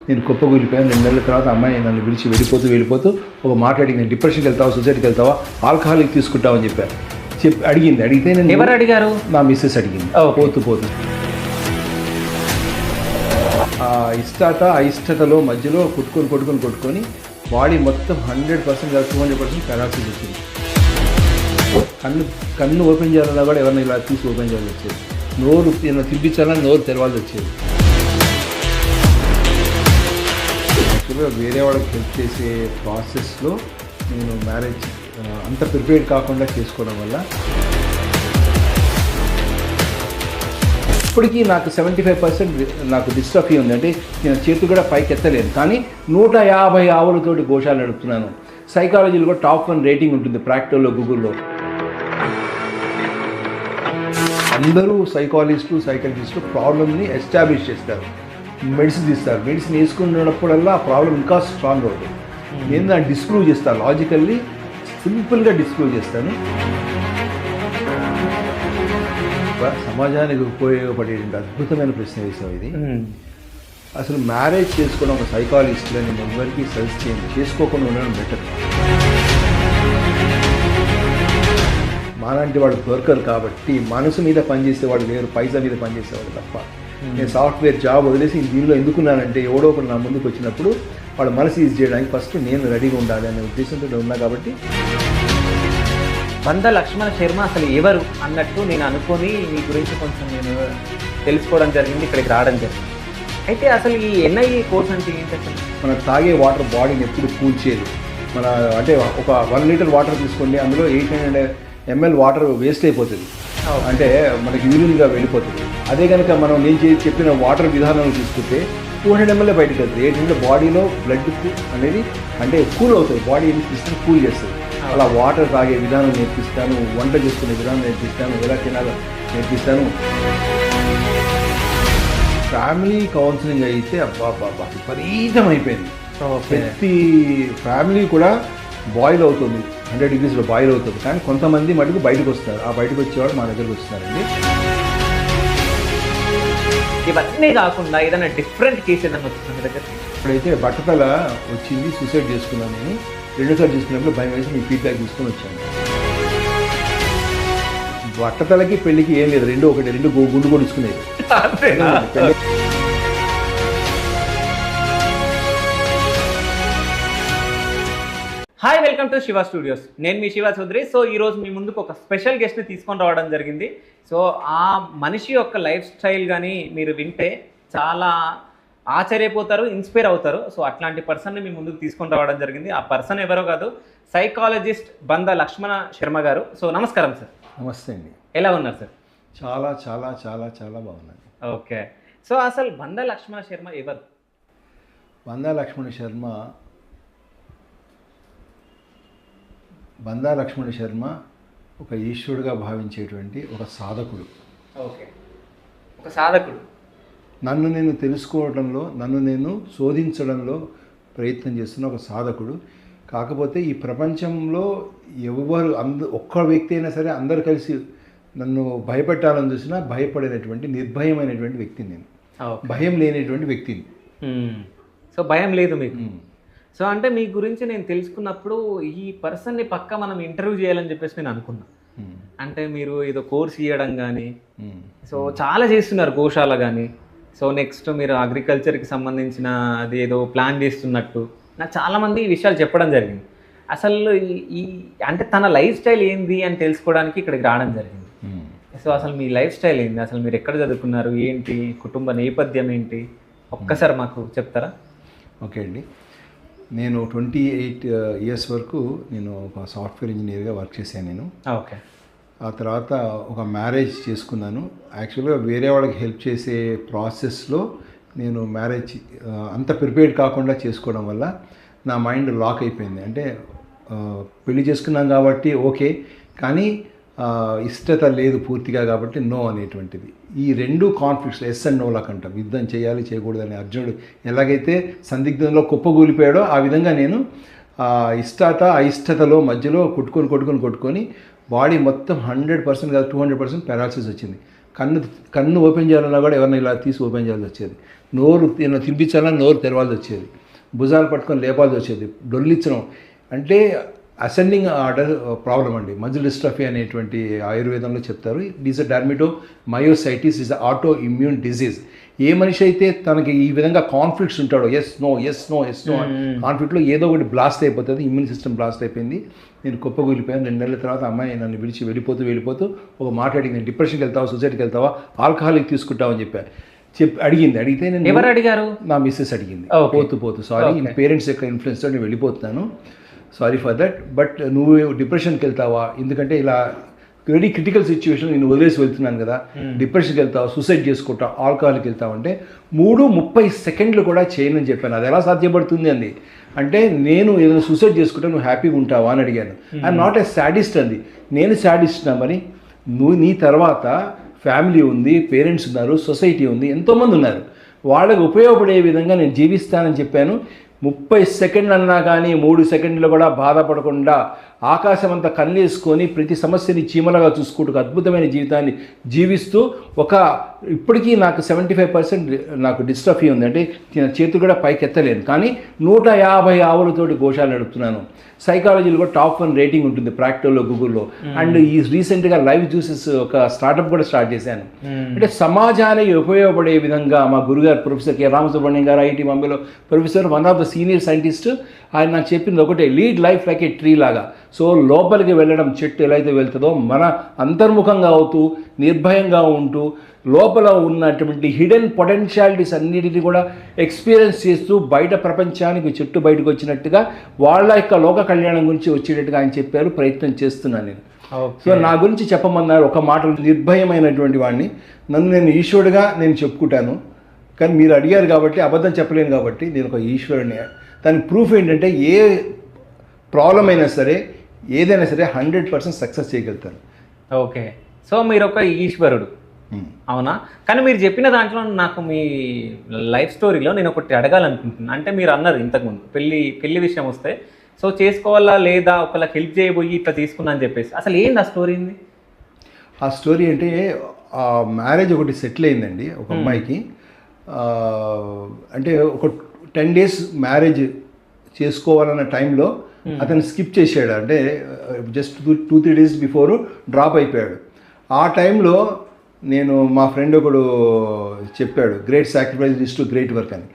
నేను కుప్పకూలిపోయాను. 2 నెలల తర్వాత అమ్మాయి నన్ను విడిచి వెళ్ళిపోతూ ఒక మాట అడిగి, నేను డిప్రెషన్కి వెళ్తావా, సొసైటీకి వెళ్తావా, ఆల్కహాలిక్ తీసుకుంటావని చెప్పాను. అడిగితే నేను, ఎవరు అడిగారు? నా మిస్సెస్ అడిగింది. పోతూ అయిష్టతలో మధ్యలో కొట్టుకొని బాడీ మొత్తం 100% 200% పెరాలసిస్ వచ్చింది. కన్ను ఓపెన్ చేయాలన్నా కూడా ఎవరిని ఇలా తీసి ఓపెన్ చేయాల్సి వచ్చేది. నోరు తినిపించాలన్నా నోరు తెరవాల్సి వచ్చేది. యాక్చువల్గా వేరే వాళ్ళకి హెల్ప్ చేసే ప్రాసెస్లో నేను మ్యారేజ్ అంత ప్రిపేర్డ్ కాకుండా చేసుకోవడం వల్ల ఇప్పటికీ నాకు 75% నాకు డిస్ట్రఫీ ఉంది. అంటే నేను చేతులు కూడా పైకి ఎత్తలేను. కానీ 150 ఆవులతోటి గోశాలు నడుపుతున్నాను. సైకాలజీలో కూడా టాప్ 1 రేటింగ్ ఉంటుంది ప్రాక్టికల్లో, గూగుల్లో. అందరూ సైకాలజిస్టులు ప్రాబ్లమ్ని ఎస్టాబ్లిష్ చేస్తారు, మెడిసిన్ ఇస్తారు. మెడిసిన్ వేసుకున్నప్పుడల్లా ఆ ప్రాబ్లం ఇంకా స్ట్రాంగ్ అవుతుంది. నేను దాన్ని డిస్ప్రూవ్ చేస్తాను, లాజికల్లీ సింపుల్గా డిస్ప్రూవ్ చేస్తాను. సమాజానికి ఉపయోగపడే అద్భుతమైన ప్రశ్న వేసావు ఇది. అసలు మ్యారేజ్ చేసుకోవడం ఒక సైకాలజిస్ట్గా నేను ఎవరికి సజెస్ట్ చేయండి, చేసుకోకుండా ఉండడం బెటర్. మాలాంటి వాళ్ళు దొరకరు కాబట్టి మనసు మీద పనిచేసేవాళ్ళు లేరు, పైసా మీద పనిచేసేవాళ్ళు తప్ప. నేను సాఫ్ట్వేర్ జాబ్ వదిలేసి దీనిలో ఎందుకున్నానంటే, ఎవడో ఒకరు నా ముందుకు వచ్చినప్పుడు వాళ్ళ మనసు ఈజీ చేయడానికి ఫస్ట్ నేను రెడీగా ఉండాలి అనే ఉద్దేశంతో ఉన్నా. కాబట్టి బంద లక్ష్మణ శర్మ అసలు ఎవరు అన్నట్టు నేను అనుకొని మీ గురించి కొంచెం నేను తెలుసుకోవడం జరిగింది, ఇక్కడికి రావడం జరిగింది. అయితే అసలు ఈ NIE కోర్స్ అంటే ఏంటి అసలు? మనం తాగే వాటర్ బాడీని ఎప్పుడు కూల్ చేయదు. అంటే ఒక 1 లీటర్ వాటర్ తీసుకోండి, అందులో 800 ml వాటర్ వేస్ట్ అయిపోతుంది, అంటే మనకి యూరిన్గా వెళ్ళిపోతుంది. అదే కనుక నేను చెప్పిన వాటర్ విధానం తీసుకుంటే 200 ml బయటకు వెళ్తుంది. 800 బాడీలో బ్లడ్ అనేది అంటే కూల్ అవుతుంది, బాడీ సిస్టమ్ కూల్ చేస్తుంది. అలా వాటర్ తాగే విధానం నేర్పిస్తాను, వంట చేసుకునే విధానం నేర్పిస్తాను, ఎలా తినాలో నేర్పిస్తాను. ఫ్యామిలీ కౌన్సిలింగ్ అయితే అబ్బా విపరీతం అయిపోయింది. ప్రతి ఫ్యామిలీ కూడా బాయిల్ అవుతుంది, 100 degreesలో బాయిల్ అవుతుంది. కానీ కొంతమంది మటుకు బయటకు వస్తారు. ఆ బయటకు వచ్చేవాళ్ళు మా దగ్గరకు వస్తున్నారండి. ఇవన్నీ కాకుండా ఏదైనా డిఫరెంట్ కేసు ఏదైనా వచ్చింది మీ దగ్గర? ఇప్పుడైతే బట్టతల వచ్చింది, సూసైడ్ చేసుకున్నాను. నేను 2సారి చేసుకున్నప్పుడు భయం వేసి మీ ఫీడ్బ్యాక్ తీసుకొని వచ్చాను. బట్టతలకి పెళ్ళికి ఏం లేదు, రెండు గుండు కొడుచుకునేది. Hi, welcome to Shiva studios. నేను మీ శివ చౌదరి. సో ఈరోజు మీ ముందుకు ఒక స్పెషల్ గెస్ట్ని తీసుకొని రావడం జరిగింది. సో ఆ మనిషి యొక్క లైఫ్ స్టైల్ కానీ మీరు వింటే చాలా ఆశ్చర్యపోతారు, ఇన్స్పైర్ అవుతారు. సో అట్లాంటి పర్సన్ని మీ ముందుకు తీసుకొని రావడం జరిగింది. ఆ పర్సన్ ఎవరో కాదు, సైకాలజిస్ట్ బంద లక్ష్మణ శర్మ గారు. సో నమస్కారం సార్. నమస్తే అండి. ఎలా ఉన్నారు సార్? చాలా చాలా చాలా చాలా బాగున్నాను. ఓకే. సో అసలు బంద లక్ష్మణ శర్మ ఎవరు? బందా లక్ష్మణ శర్మ ఒక ఈశ్వరుడుగా భావించేటువంటి ఒక సాధకుడు. ఓకే, ఒక సాధకుడు. నన్ను నేను తెలుసుకోవడంలో, నన్ను నేను శోధించడంలో ప్రయత్నం చేస్తున్న ఒక సాధకుడు. కాకపోతే ఈ ప్రపంచంలో ఎవరు ఒక్క వ్యక్తి అయినా సరే అందరు కలిసి నన్ను భయపెట్టాలని చూసినా భయపడేటటువంటి నిర్భయమైనటువంటి వ్యక్తిని నేను. భయం లేనటువంటి వ్యక్తిని. సో భయం లేదు మీకు. సో అంటే మీ గురించి నేను తెలుసుకున్నప్పుడు ఈ పర్సన్ని పక్క మనం ఇంటర్వ్యూ చేయాలని చెప్పేసి నేను అనుకున్నా. అంటే మీరు ఏదో కోర్స్ ఇవ్వడం కానీ, సో చాలా చేస్తున్నారు, గోశాల కానీ, సో నెక్స్ట్ మీరు అగ్రికల్చర్కి సంబంధించిన అది ఏదో ప్లాన్ చేస్తున్నట్టు నాకు చాలామంది ఈ విషయాలు చెప్పడం జరిగింది. అసలు ఈ అంటే తన లైఫ్ స్టైల్ ఏంది అని తెలుసుకోవడానికి ఇక్కడికి రావడం జరిగింది. సో అసలు మీ లైఫ్ స్టైల్ ఏంది, అసలు మీరు ఎక్కడ చదువుకున్నారు, ఏంటి కుటుంబ నేపథ్యం ఏంటి, ఒక్కసారి మాకు చెప్తారా? ఓకే అండి. నేను 28 years వరకు నేను ఒక సాఫ్ట్వేర్ ఇంజనీర్గా వర్క్ చేశాను నేను. ఓకే. ఆ తర్వాత ఒక మ్యారేజ్ చేసుకున్నాను. యాక్చువల్గా వేరే వాళ్ళకి హెల్ప్ చేసే ప్రాసెస్లో నేను మ్యారేజ్ అంత ప్రిపేర్డ్ కాకుండా చేసుకోవడం వల్ల నా మైండ్ లాక్ అయిపోయింది. అంటే పెళ్లి చేసుకున్నాం కాబట్టి ఓకే, కానీ ఇష్టత లేదు పూర్తిగా కాబట్టి నో అనేటువంటిది. ఈ రెండు కాన్ఫ్లిక్ట్స్ ఎస్ అండ్ నోలకు అంటాం. యుద్ధం చేయాలి చేయకూడదని అర్జునుడు ఎలాగైతే సందిగ్ధంలో కుప్పగూలిపోయాడో ఆ విధంగా నేను అయిష్టతలో మధ్యలో కొట్టుకొని బాడీ మొత్తం 100% 200% పెరాలసిస్ వచ్చింది. కన్ను ఓపెన్ చేయాలన్నా కూడా ఎవరిని ఇలా తీసి ఓపెన్ చేయాల్సి వచ్చేది. నోరు తినిపించాలన్నా నోరు తెరవాల్సి వచ్చేది. భుజాలు పట్టుకొని లేపాల్సి వచ్చేది. డొల్లించడం అంటే అసెండింగ్ ఆర్డర్ ప్రాబ్లం అండి. మజిల్ డిస్ట్రఫీ అనేటువంటి ఆయుర్వేదంలో చెప్తారు. It is a dermatomyositis is auto immune disease. ఏ మనిషి అయితే తనకి ఈ విధంగా కాన్ఫ్లిక్ట్స్ ఉంటాడో, ఎస్ నో కాన్ఫ్లిక్ట్లో ఏదో ఒకటి బ్లాస్ట్ అయిపోతుంది. ఇమ్యూన్ సిస్టమ్ బ్లాస్ట్ అయిపోయింది. నేను కుప్పకూలిపోయాను. 2 నెలల తర్వాత అమ్మాయి నన్ను విడిచి వెళ్ళిపోతూ ఒక మాట అడిగింది, డిప్రెషన్కి వెళ్తావా, సొసైటీకి వెళ్తావా, ఆల్కహాలిక్ తీసుకుంటావా అని అడిగితే నేను, ఎవరు అడిగారు? నా మిస్సెస్ అడిగింది. పోతూ సారీ, పేరెంట్స్ యొక్క ఇన్ఫ్లుయెన్స్తో నేను వెళ్ళిపోతున్నాను, సారీ ఫర్ దట్, బట్ నువ్వు డిప్రెషన్కి వెళ్తావా, ఎందుకంటే ఇలా వెరీ క్రిటికల్ సిచ్యువేషన్ నేను వదిలేసి వెళ్తున్నాను కదా, డిప్రెషన్కి వెళ్తావా, సూసైడ్ చేసుకుంటావు, ఆల్కహాల్కి వెళ్తావు అంటే 3:30 సెకండ్లు కూడా చేయనని చెప్పాను. అది ఎలా సాధ్యపడుతుంది అంది. అంటే నేను ఏదైనా సూసైడ్ చేసుకుంటే నువ్వు హ్యాపీగా ఉంటావా అని అడిగాను. ఐఎమ్ నాట్ ఏ సాడిస్ట్ అంది. నేను సాడిస్ట్నా మరి? నీ తర్వాత ఫ్యామిలీ ఉంది, పేరెంట్స్ ఉన్నారు, సొసైటీ ఉంది, ఎంతోమంది ఉన్నారు, వాళ్ళకి ఉపయోగపడే విధంగా నేను జీవిస్తానని చెప్పాను. 30 సెకండ్లు అన్నా కానీ 3 సెకండ్లు కూడా బాధపడకుండా ఆకాశం అంతా కళ్ళేసుకొని ప్రతి సమస్యని చీమలగా చూసుకుంటూ అద్భుతమైన జీవితాన్ని జీవిస్తూ ఇప్పటికీ నాకు 75% నాకు డిస్ట్రఫీ ఉంది. అంటే చేతులు కూడా పైకి ఎత్తలేను, కానీ 150 ఆవులతోటి గోశాలు నడుపుతున్నాను. సైకాలజీలో కూడా టాప్ 1 రేటింగ్ ఉంటుంది ప్రాక్టికల్లో, గూగుల్లో. అండ్ ఈ రీసెంట్గా లైవ్ జ్యూసెస్ ఒక స్టార్టప్ కూడా స్టార్ట్ చేశాను. అంటే సమాజానికి ఉపయోగపడే విధంగా మా గురుగారు ప్రొఫెసర్ కె రామసుబ్రహ్మణ్యం గారు, ఐఐటి బాంబేలో professor, one of the senior scientist, ఆయన నాకు చెప్పింది ఒకటే, లీడ్ లైఫ్ లైక్ ఏ ట్రీ లాగా. సో లోపలికి వెళ్ళడం, చెట్టు ఎలా అయితే వెళ్తుందో మన అంతర్ముఖంగా అవుతూ నిర్భయంగా ఉంటూ లోపల ఉన్నటువంటి హిడెన్ పొటెన్షియాలిటీస్ అన్నిటిని కూడా ఎక్స్పీరియన్స్ చేస్తూ బయట ప్రపంచానికి చెట్టు బయటకు వచ్చినట్టుగా వాళ్ళ యొక్క లోక కళ్యాణం గురించి వచ్చేటట్టుగా ఆయన చెప్పారు. ప్రయత్నం చేస్తున్నాను నేను. సో నా గురించి చెప్పమన్నారు ఒక మాట, నిర్భయమైనటువంటి వాడిని. నేను ఈశ్వరుడిగా నేను చెప్పుకుంటాను, కానీ మీరు అడిగారు కాబట్టి అబద్ధం చెప్పలేను కాబట్టి నేను ఒక ఈశ్వరుని. దానికి ప్రూఫ్ ఏంటంటే ఏ ప్రాబ్లం అయినా సరే, ఏదైనా సరే 100% సక్సెస్ చేయగలుగుతాను. ఓకే, సో మీరు ఒక ఈశ్వరుడు, అవునా? కానీ మీరు చెప్పిన దాంట్లో నాకు మీ లైఫ్ స్టోరీలో నేను ఒకటి అడగాలనుకుంటున్నాను. అంటే మీరు అన్నారు ఇంతకుముందు పెళ్లి విషయం వస్తే, సో చేసుకోవాలా లేదా, ఒకళ్ళకి హెల్ప్ చేయబోయి ఇట్లా తీసుకున్నా అని చెప్పేసి, అసలు ఏంది ఆ స్టోరీ? ఏంది ఆ స్టోరీ? అంటే మ్యారేజ్ ఒకటి సెటిల్ అయిందండి ఒక అమ్మాయికి. అంటే ఒక 10 days మ్యారేజ్ చేసుకోవాలన్న టైంలో అతను స్కిప్ చేశాడు. అంటే జస్ట్ 2-3 days బిఫోర్ డ్రాప్ అయిపోయాడు. ఆ టైంలో నేను, మా ఫ్రెండ్ ఒకడు చెప్పాడు, great sacrifice leads to great work అని.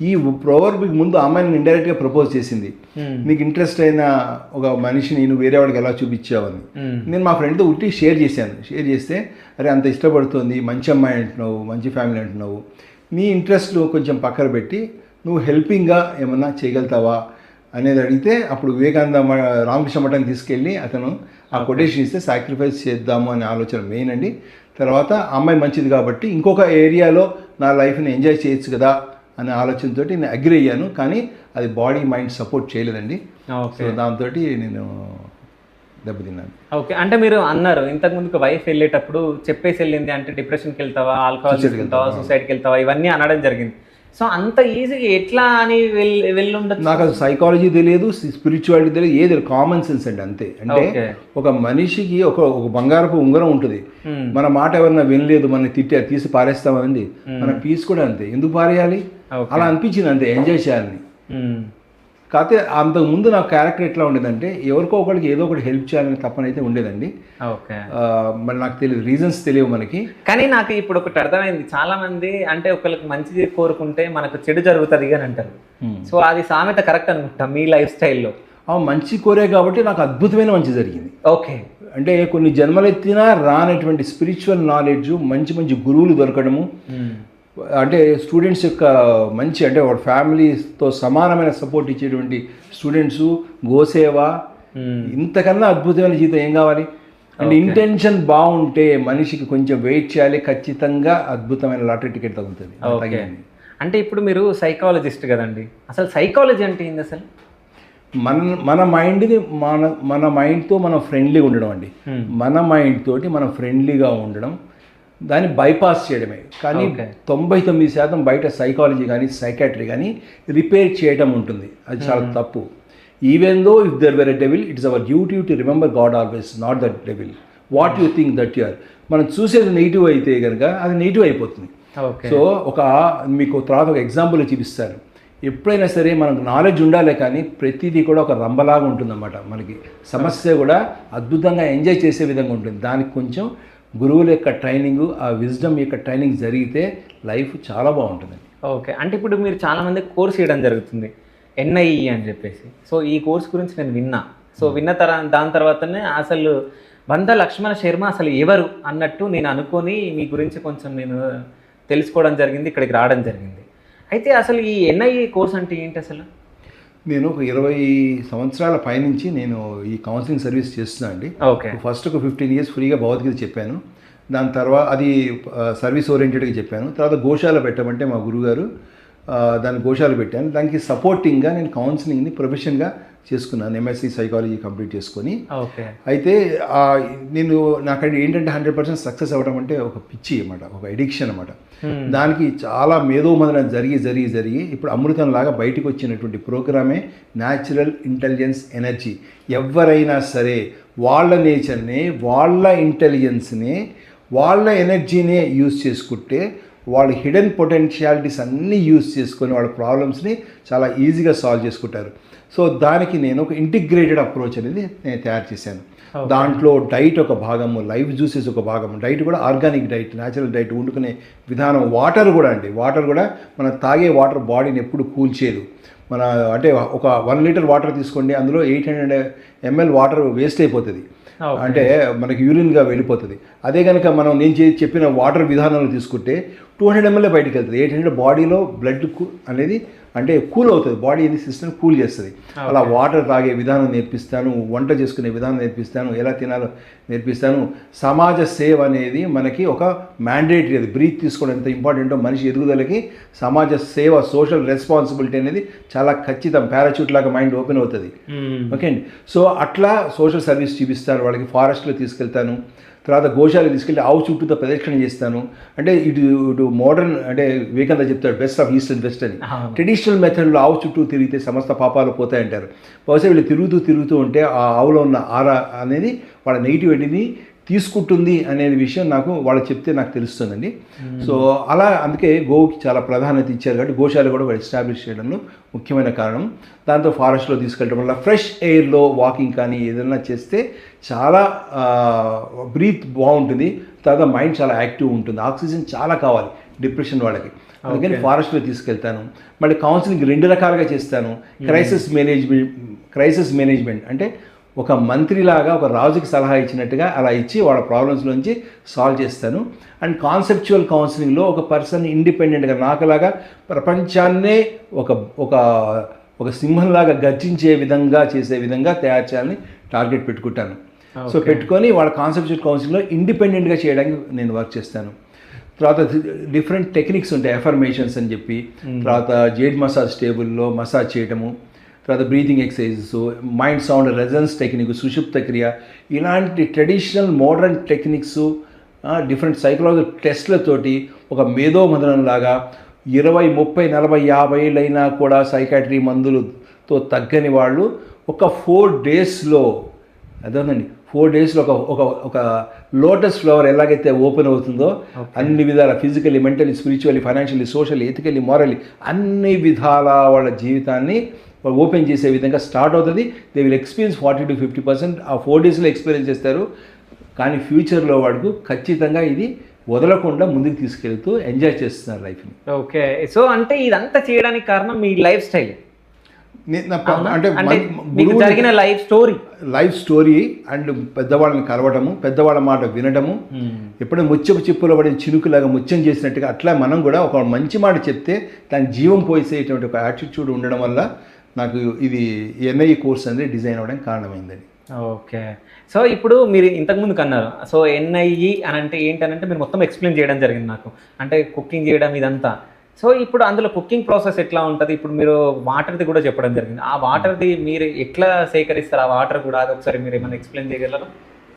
ఈ ప్రొవర్బ్కి ముందు అమ్మాయిని ఇండైరెక్ట్గా ప్రపోజ్ చేసింది, నీకు ఇంట్రెస్ట్ అయిన ఒక మనిషిని నువ్వు వేరే వాడికి ఎలా చూపించావని. నేను మా ఫ్రెండ్తో ఉట్టి షేర్ చేస్తే, అరే అంత ఇష్టపడుతుంది, మంచి అమ్మాయి అంటున్నావు, మంచి ఫ్యామిలీ అంటున్నావు, నీ ఇంట్రెస్ట్లు కొంచెం పక్కన పెట్టి నువ్వు హెల్పింగ్గా ఏమన్నా చేయగలుగుతావా అనేది అడిగితే, అప్పుడు వివేకానంద రామకృష్ణ మఠాన్ని తీసుకెళ్ళి అతను ఆ కొటేషన్ ఇస్తే సాక్రిఫైస్ చేద్దాము అనే ఆలోచన మెయిన్ అండి. తర్వాత అమ్మాయి మంచిది కాబట్టి ఇంకొక ఏరియాలో నా లైఫ్ని ఎంజాయ్ చేయొచ్చు కదా అనే ఆలోచనతో నేను అగ్రి అయ్యాను. కానీ అది బాడీ మైండ్ సపోర్ట్ చేయలేదండి. సో దాంతో నేను దెబ్బతిన్నాను. ఓకే, అంటే మీరు అన్నారు ఇంతకుముందుకు వైఫ్ వెళ్ళేటప్పుడు చెప్పేసి వెళ్ళింది, అంటే డిప్రెషన్కి వెళ్తావా, ఆల్కహాల్కి వెళ్తావా, సూసైడ్కి వెళ్తావా, ఇవన్నీ అనడం జరిగింది. సో అంత ఈజీగా ఎట్లా అని వెళ్ళుండదు? నాకు అది సైకాలజీ తెలియదు, స్పిరిచువాలిటీ తెలియదు, ఏది కామన్ సెన్స్ అండి అంతే. అంటే ఒక మనిషికి ఒక బంగారపు ఉంగరం ఉంటుంది, మన మాట ఎవరన్నా వినలేదు, మన తిట్టారు, తీసి పారేస్తామండి. మన పీస్ కూడా అంతే, ఎందుకు పారేయాలి, అలా అనిపించింది అంతే, ఎంజాయ్ చేయాలని. కాకపోతే అంతకుముందు నా క్యారెక్టర్ ఎట్లా ఉండేదంటే, ఎవరికో ఒకరికి ఏదో ఒకటి హెల్ప్ చేయాలని తప్పనైతే ఉండేదండి. మరి నాకు తెలియదు, రీజన్స్ తెలియవు మనకి. కానీ నాకు ఇప్పుడు ఒకటి అర్థమైంది, చాలా మంది అంటే ఒకరికి మంచి కోరుకుంటే మనకు చెడు జరుగుతుంది అని అంటారు. సో అది సామెత కరెక్ట్ అనుకుంటా మీ లైఫ్ స్టైల్లో? మంచి కోరే కాబట్టి నాకు అద్భుతమైన మంచి జరిగింది. ఓకే, అంటే కొన్ని జన్మలెత్తినా రానటువంటి స్పిరిచువల్ నాలెడ్జ్, మంచి మంచి గురువులు దొరకడము, అంటే స్టూడెంట్స్ యొక్క మంచి, అంటే వాళ్ళ ఫ్యామిలీతో సమానమైన సపోర్ట్ ఇచ్చేటువంటి స్టూడెంట్స్, గోసేవ, ఇంతకన్నా అద్భుతమైన జీవితం ఏం కావాలి? అంటే ఇంటెన్షన్ బాగుంటే మనిషికి కొంచెం వెయిట్ చేయాలి, ఖచ్చితంగా అద్భుతమైన లాటరీ టికెట్ తగ్గుతుంది. అంటే ఇప్పుడు మీరు సైకాలజిస్ట్ కదండి, అసలు సైకాలజీ అంటే ఏంది అసలు? మన మైండ్ని మన మైండ్తో మనం ఫ్రెండ్లీగా ఉండడం అండి. మన మైండ్ తోటి మనం ఫ్రెండ్లీగా ఉండడం, దాన్ని బైపాస్ చేయడమే. కానీ 99% బయట సైకాలజీ కానీ సైకాట్రీ కానీ రిపేర్ చేయడం ఉంటుంది, అది చాలా తప్పు. Even though if there were a devil, it's our duty to remember God always, not that devil. What you think that you are. మనం చూసేది నెగిటివ్ అయితే కనుక అది నెగిటివ్ అయిపోతుంది. ఓకే. సో మీకు తర్వాత ఒక ఎగ్జాంపుల్ చూపిస్తాను. ఎప్పుడైనా సరే మనకు నాలెడ్జ్ ఉండాలి, కానీ ప్రతిదీ కూడా ఒక రంబలాగా ఉంటుందన్నమాట. మనకి సమస్య కూడా అద్భుతంగా ఎంజాయ్ చేసే విధంగా ఉంటుంది. దానికి కొంచెం గురువుల యొక్క ట్రైనింగ్, ఆ విజ్డమ్ యొక్క ట్రైనింగ్ జరిగితే లైఫ్ చాలా బాగుంటుంది. ఓకే. అంటే ఇప్పుడు మీరు చాలామంది కోర్స్ చేయడం జరుగుతుంది, ఎన్ఐఈ అని చెప్పేసి. సో ఈ కోర్స్ గురించి నేను విన్నా. సో విన్న దాని తర్వాతనే అసలు వంద లక్ష్మణ శర్మ అసలు ఎవరు అన్నట్టు నేను అనుకొని మీ గురించి కొంచెం నేను తెలుసుకోవడం జరిగింది, ఇక్కడికి రావడం జరిగింది. అయితే అసలు ఈ ఎన్ఐఈ కోర్స్ అంటే ఏంటి అసలు? నేను ఒక 20 సంవత్సరాల పైనుంచి నేను ఈ కౌన్సిలింగ్ సర్వీస్ చేస్తున్నాను అండి. ఓకే. ఫస్ట్ ఒక 15 years ఫ్రీగా భగవద్గీత చెప్పాను. దాని తర్వాత అది సర్వీస్ ఓరియంటెడ్గా చెప్పాను. తర్వాత గోశాల పెట్టమంటే మా గురుగారు దాన్ని గోశాల పెట్టాను. దానికి సపోర్టింగ్గా నేను కౌన్సిలింగ్ని ప్రొఫెషన్గా చేసుకున్నాను. ఎంఎస్సి సైకాలజీ కంప్లీట్ చేసుకొని. ఓకే. అయితే నేను నాకు ఏంటంటే 100% సక్సెస్ అవ్వడం అంటే ఒక పిచ్చి అన్నమాట, ఒక ఎడిక్షన్ అన్నమాట. దానికి చాలా మేధోమదనం జరిగి ఇప్పుడు అమృతంలాగా బయటకు వచ్చినటువంటి ప్రోగ్రామే న్యాచురల్ ఇంటెలిజెన్స్ ఎనర్జీ. ఎవరైనా సరే వాళ్ళ నేచర్ని, వాళ్ళ ఇంటెలిజెన్స్ని, వాళ్ళ ఎనర్జీనే యూజ్ చేసుకుంటే వాళ్ళ హిడెన్ పొటెన్షియాలిటీస్ అన్నీ యూజ్ చేసుకొని వాళ్ళ ప్రాబ్లమ్స్ని చాలా ఈజీగా సాల్వ్ చేసుకుంటారు. సో దానికి నేను ఒక ఇంటిగ్రేటెడ్ అప్రోచ్ అనేది నేను తయారు చేశాను. దాంట్లో డైట్ ఒక భాగము, లైవ్ జ్యూసెస్ ఒక భాగము. డైట్ కూడా ఆర్గానిక్ డైట్, న్యాచురల్ డైట్, వండుకునే విధానం. వాటర్ కూడా అండి, వాటర్ కూడా మనం తాగే వాటర్ బాడీని ఎప్పుడు కూల్ చేయదు. మన అంటే ఒక 1 liter వాటర్ తీసుకోండి, అందులో 800 ml వాటర్ వేస్ట్ అయిపోతుంది, అంటే మనకి యూరిన్గా వెళ్ళిపోతుంది. అదే కనుక మనం నేను చెప్పిన వాటర్ విధానంలో తీసుకుంటే 200 ml బయటకు వెళ్తుంది. 800 బాడీలో బ్లడ్ అనేది అంటే కూల్ అవుతుంది, బాడీ అనేది సిస్టమ్ కూల్ చేస్తుంది. అలా వాటర్ తాగే విధానం నేర్పిస్తాను, వంట చేసుకునే విధానం నేర్పిస్తాను, ఎలా తినాలో నేర్పిస్తాను. సమాజ సేవ అనేది మనకి ఒక మ్యాండేటరీ. అది బ్రీత్ తీసుకోవడం ఎంత ఇంపార్టెంటో మనిషి ఎదుగుదలకి సమాజ సేవ, సోషల్ రెస్పాన్సిబిలిటీ అనేది చాలా ఖచ్చితం. పారాచూట్ లాగా మైండ్ ఓపెన్ అవుతుంది. ఓకే అండి. సో అట్లా సోషల్ సర్వీస్ చూపిస్తాను వాళ్ళకి. ఫారెస్ట్లో తీసుకెళ్తాను, తర్వాత గోశాలకు తీసుకెళ్ళి ఆవు చుట్టూతో ప్రదక్షిణ చేస్తాను. అంటే ఇటు మోడర్న్ అంటే వివేకానంద చెప్తాడు best of east and west అని. ట్రెడిషనల్ మెథడ్లో ఆవు చుట్టూ తిరిగితే సమస్త పాపాలు పోతాయంటారు. బహుశా వీళ్ళు తిరుగుతూ ఉంటే ఆ ఆవులో ఉన్న ఆరా అనేది వాళ్ళ నెగిటివ్ అనేది తీసుకుంటుంది అనే విషయం నాకు వాళ్ళు చెప్తే నాకు తెలుస్తుందండి. సో అలా అందుకే గోవుకి చాలా ప్రాధాన్యత ఇచ్చారు కాబట్టి గోశాల కూడా ఎస్టాబ్లిష్ చేయడంలో ముఖ్యమైన కారణం. దాంతో ఫారెస్ట్లో తీసుకెళ్ళడం వల్ల ఫ్రెష్ ఎయిర్లో వాకింగ్ కానీ ఏదైనా చేస్తే చాలా బ్రీత్ బాగుంటుంది. తర్వాత మైండ్ చాలా యాక్టివ్ ఉంటుంది. ఆక్సిజన్ చాలా కావాలి డిప్రెషన్ వాళ్ళకి, అందుకని ఫారెస్ట్లో తీసుకెళ్తాను. మళ్ళీ కౌన్సిలింగ్ 2 రకాలుగా చేస్తాను. క్రైసిస్ మేనేజ్మెంట్ అంటే ఒక మంత్రిలాగా ఒక రాజుకి సలహా ఇచ్చినట్టుగా అలా ఇచ్చి వాళ్ళ ప్రాబ్లమ్స్ నుంచి సాల్వ్ చేస్తాను. అండ్ కాన్సెప్చువల్ కౌన్సిలింగ్లో ఒక పర్సన్ ఇండిపెండెంట్గా నాకులాగా ప్రపంచాన్నే ఒక సింహంలాగా గర్జించే విధంగా చేసే విధంగా తయారు చేయాలని టార్గెట్ పెట్టుకుంటాను. సో పెట్టుకొని వాళ్ళ కాన్సెప్చువల్ కౌన్సిలింగ్లో ఇండిపెండెంట్గా చేయడానికి నేను వర్క్ చేస్తాను. తర్వాత డిఫరెంట్ టెక్నిక్స్ ఉంటాయి, ఎఫర్మేషన్స్ అని చెప్పి, తర్వాత జేడ్ మసాజ్ టేబుల్లో మసాజ్ చేయటము, తర్వాత breathing exercises, mind sound resonance technique, సుషుప్త క్రియ, ఇలాంటి traditional modern techniques, different psychological టెస్ట్లతోటి ఒక మేధోమదనంలాగా 20, 30, 40, 50 ఏళ్ళైనా కూడా సైకాట్రీ మందులతో తగ్గని వాళ్ళు ఒక 4 daysలో అదేనండి 4 daysలో ఒక లోటస్ ఫ్లవర్ ఎలాగైతే ఓపెన్ అవుతుందో అన్ని విధాల physically, mentally, spiritually, financially, socially, ethically, morally అన్ని విధాల వాళ్ళ జీవితాన్ని ఓపెన్ చేసే విధంగా స్టార్ట్ అవుతుంది. దే విల్ ఎక్స్పీరియన్స్ 40 to 50% ఆ 4 daysలో ఎక్స్పీరియన్స్ చేస్తారు. కానీ ఫ్యూచర్లో వాడుకు ఖచ్చితంగా ఇది వదలకుండా ముందుకు తీసుకెళ్తూ ఎంజాయ్ చేస్తున్నారు లైఫ్ని. ఓకే. సో అంటే ఇదంతా చేయడానికి కారణం మీ లైఫ్ స్టైల్ అంటే జరిగిన లైఫ్ స్టోరీ అండ్ పెద్దవాళ్ళని కలవటము, పెద్దవాళ్ళ మాట వినటము. ఎప్పుడైనా ముత్యపు చిప్పులో పడిన చినుకులాగా ముత్యం చేసినట్టుగా అట్లా మనం కూడా ఒక మంచి మాట చెప్తే దానికి జీవం పోసేటువంటి ఒక యాటిట్యూడ్ ఉండడం వల్ల నాకు ఇది ఎన్ఐఈ కోర్స్ అనేది డిజైన్ అవ్వడానికి కారణమైందండి. ఓకే. సో ఇప్పుడు మీరు ఇంతకుముందు కన్నారు, సో ఎన్ఐఈ అని అంటే ఏంటనంటే మీరు మొత్తం ఎక్స్ప్లెయిన్ చేయడం జరిగింది నాకు, అంటే కుకింగ్ చేయడం ఇదంతా. సో ఇప్పుడు అందులో కుకింగ్ ప్రాసెస్ ఎట్లా ఉంటుంది? ఇప్పుడు మీరు వాటర్ది కూడా చెప్పడం జరిగింది. ఆ వాటర్ది మీరు ఎట్లా సేకరిస్తారు? ఆ వాటర్ కూడా అది ఒకసారి మీరు ఏమైనా ఎక్స్ప్లెయిన్ చేయగలరా?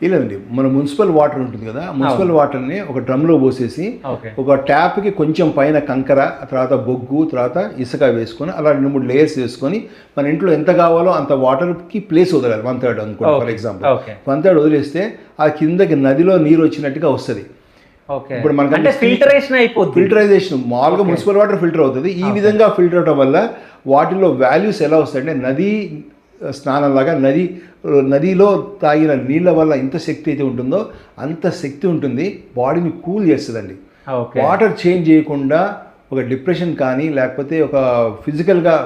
లేదండి, మన మున్సిపల్ వాటర్ ఉంటుంది కదా, మున్సిపల్ వాటర్ని ఒక డ్రమ్లో పోసేసి ఓకే ఒక ట్యాప్కి కొంచెం పైన కంకర, తర్వాత బొగ్గు, తర్వాత ఇసుక వేసుకొని అలా 2-3 లేయర్స్ వేసుకొని మన ఇంట్లో ఎంత కావాలో అంత వాటర్కి ప్లేస్ వదలాలి. 1/3 అనుకోండి ఫర్ ఎగ్జాంపుల్. ఓకే 1/3 వదిలేస్తే ఆ కిందకి నదిలో నీరు వచ్చినట్టుగా వస్తుంది. ఓకే ఇప్పుడు మనకి అంటే ఫిల్టరేషన్ అయిపోతుంది. ఫిల్టరైజేషన్ మామూలుగా మున్సిపల్ వాటర్ ఫిల్టర్ అవుతుంది. ఈ విధంగా ఫిల్టర్ అవడం వల్ల వాటిలో వాల్యూస్ ఎలా వస్తాయంటే, నదీ స్నానంలాగా నదిలో తాగిన నీళ్ళ వల్ల ఎంత శక్తి అయితే ఉంటుందో అంత శక్తి ఉంటుంది, బాడీని కూల్ చేస్తుందండి. ఓకే వాటర్ చేంజ్ చేయకుండా ఒక డిప్రెషన్ కానీ లేకపోతే ఒక ఫిజికల్గా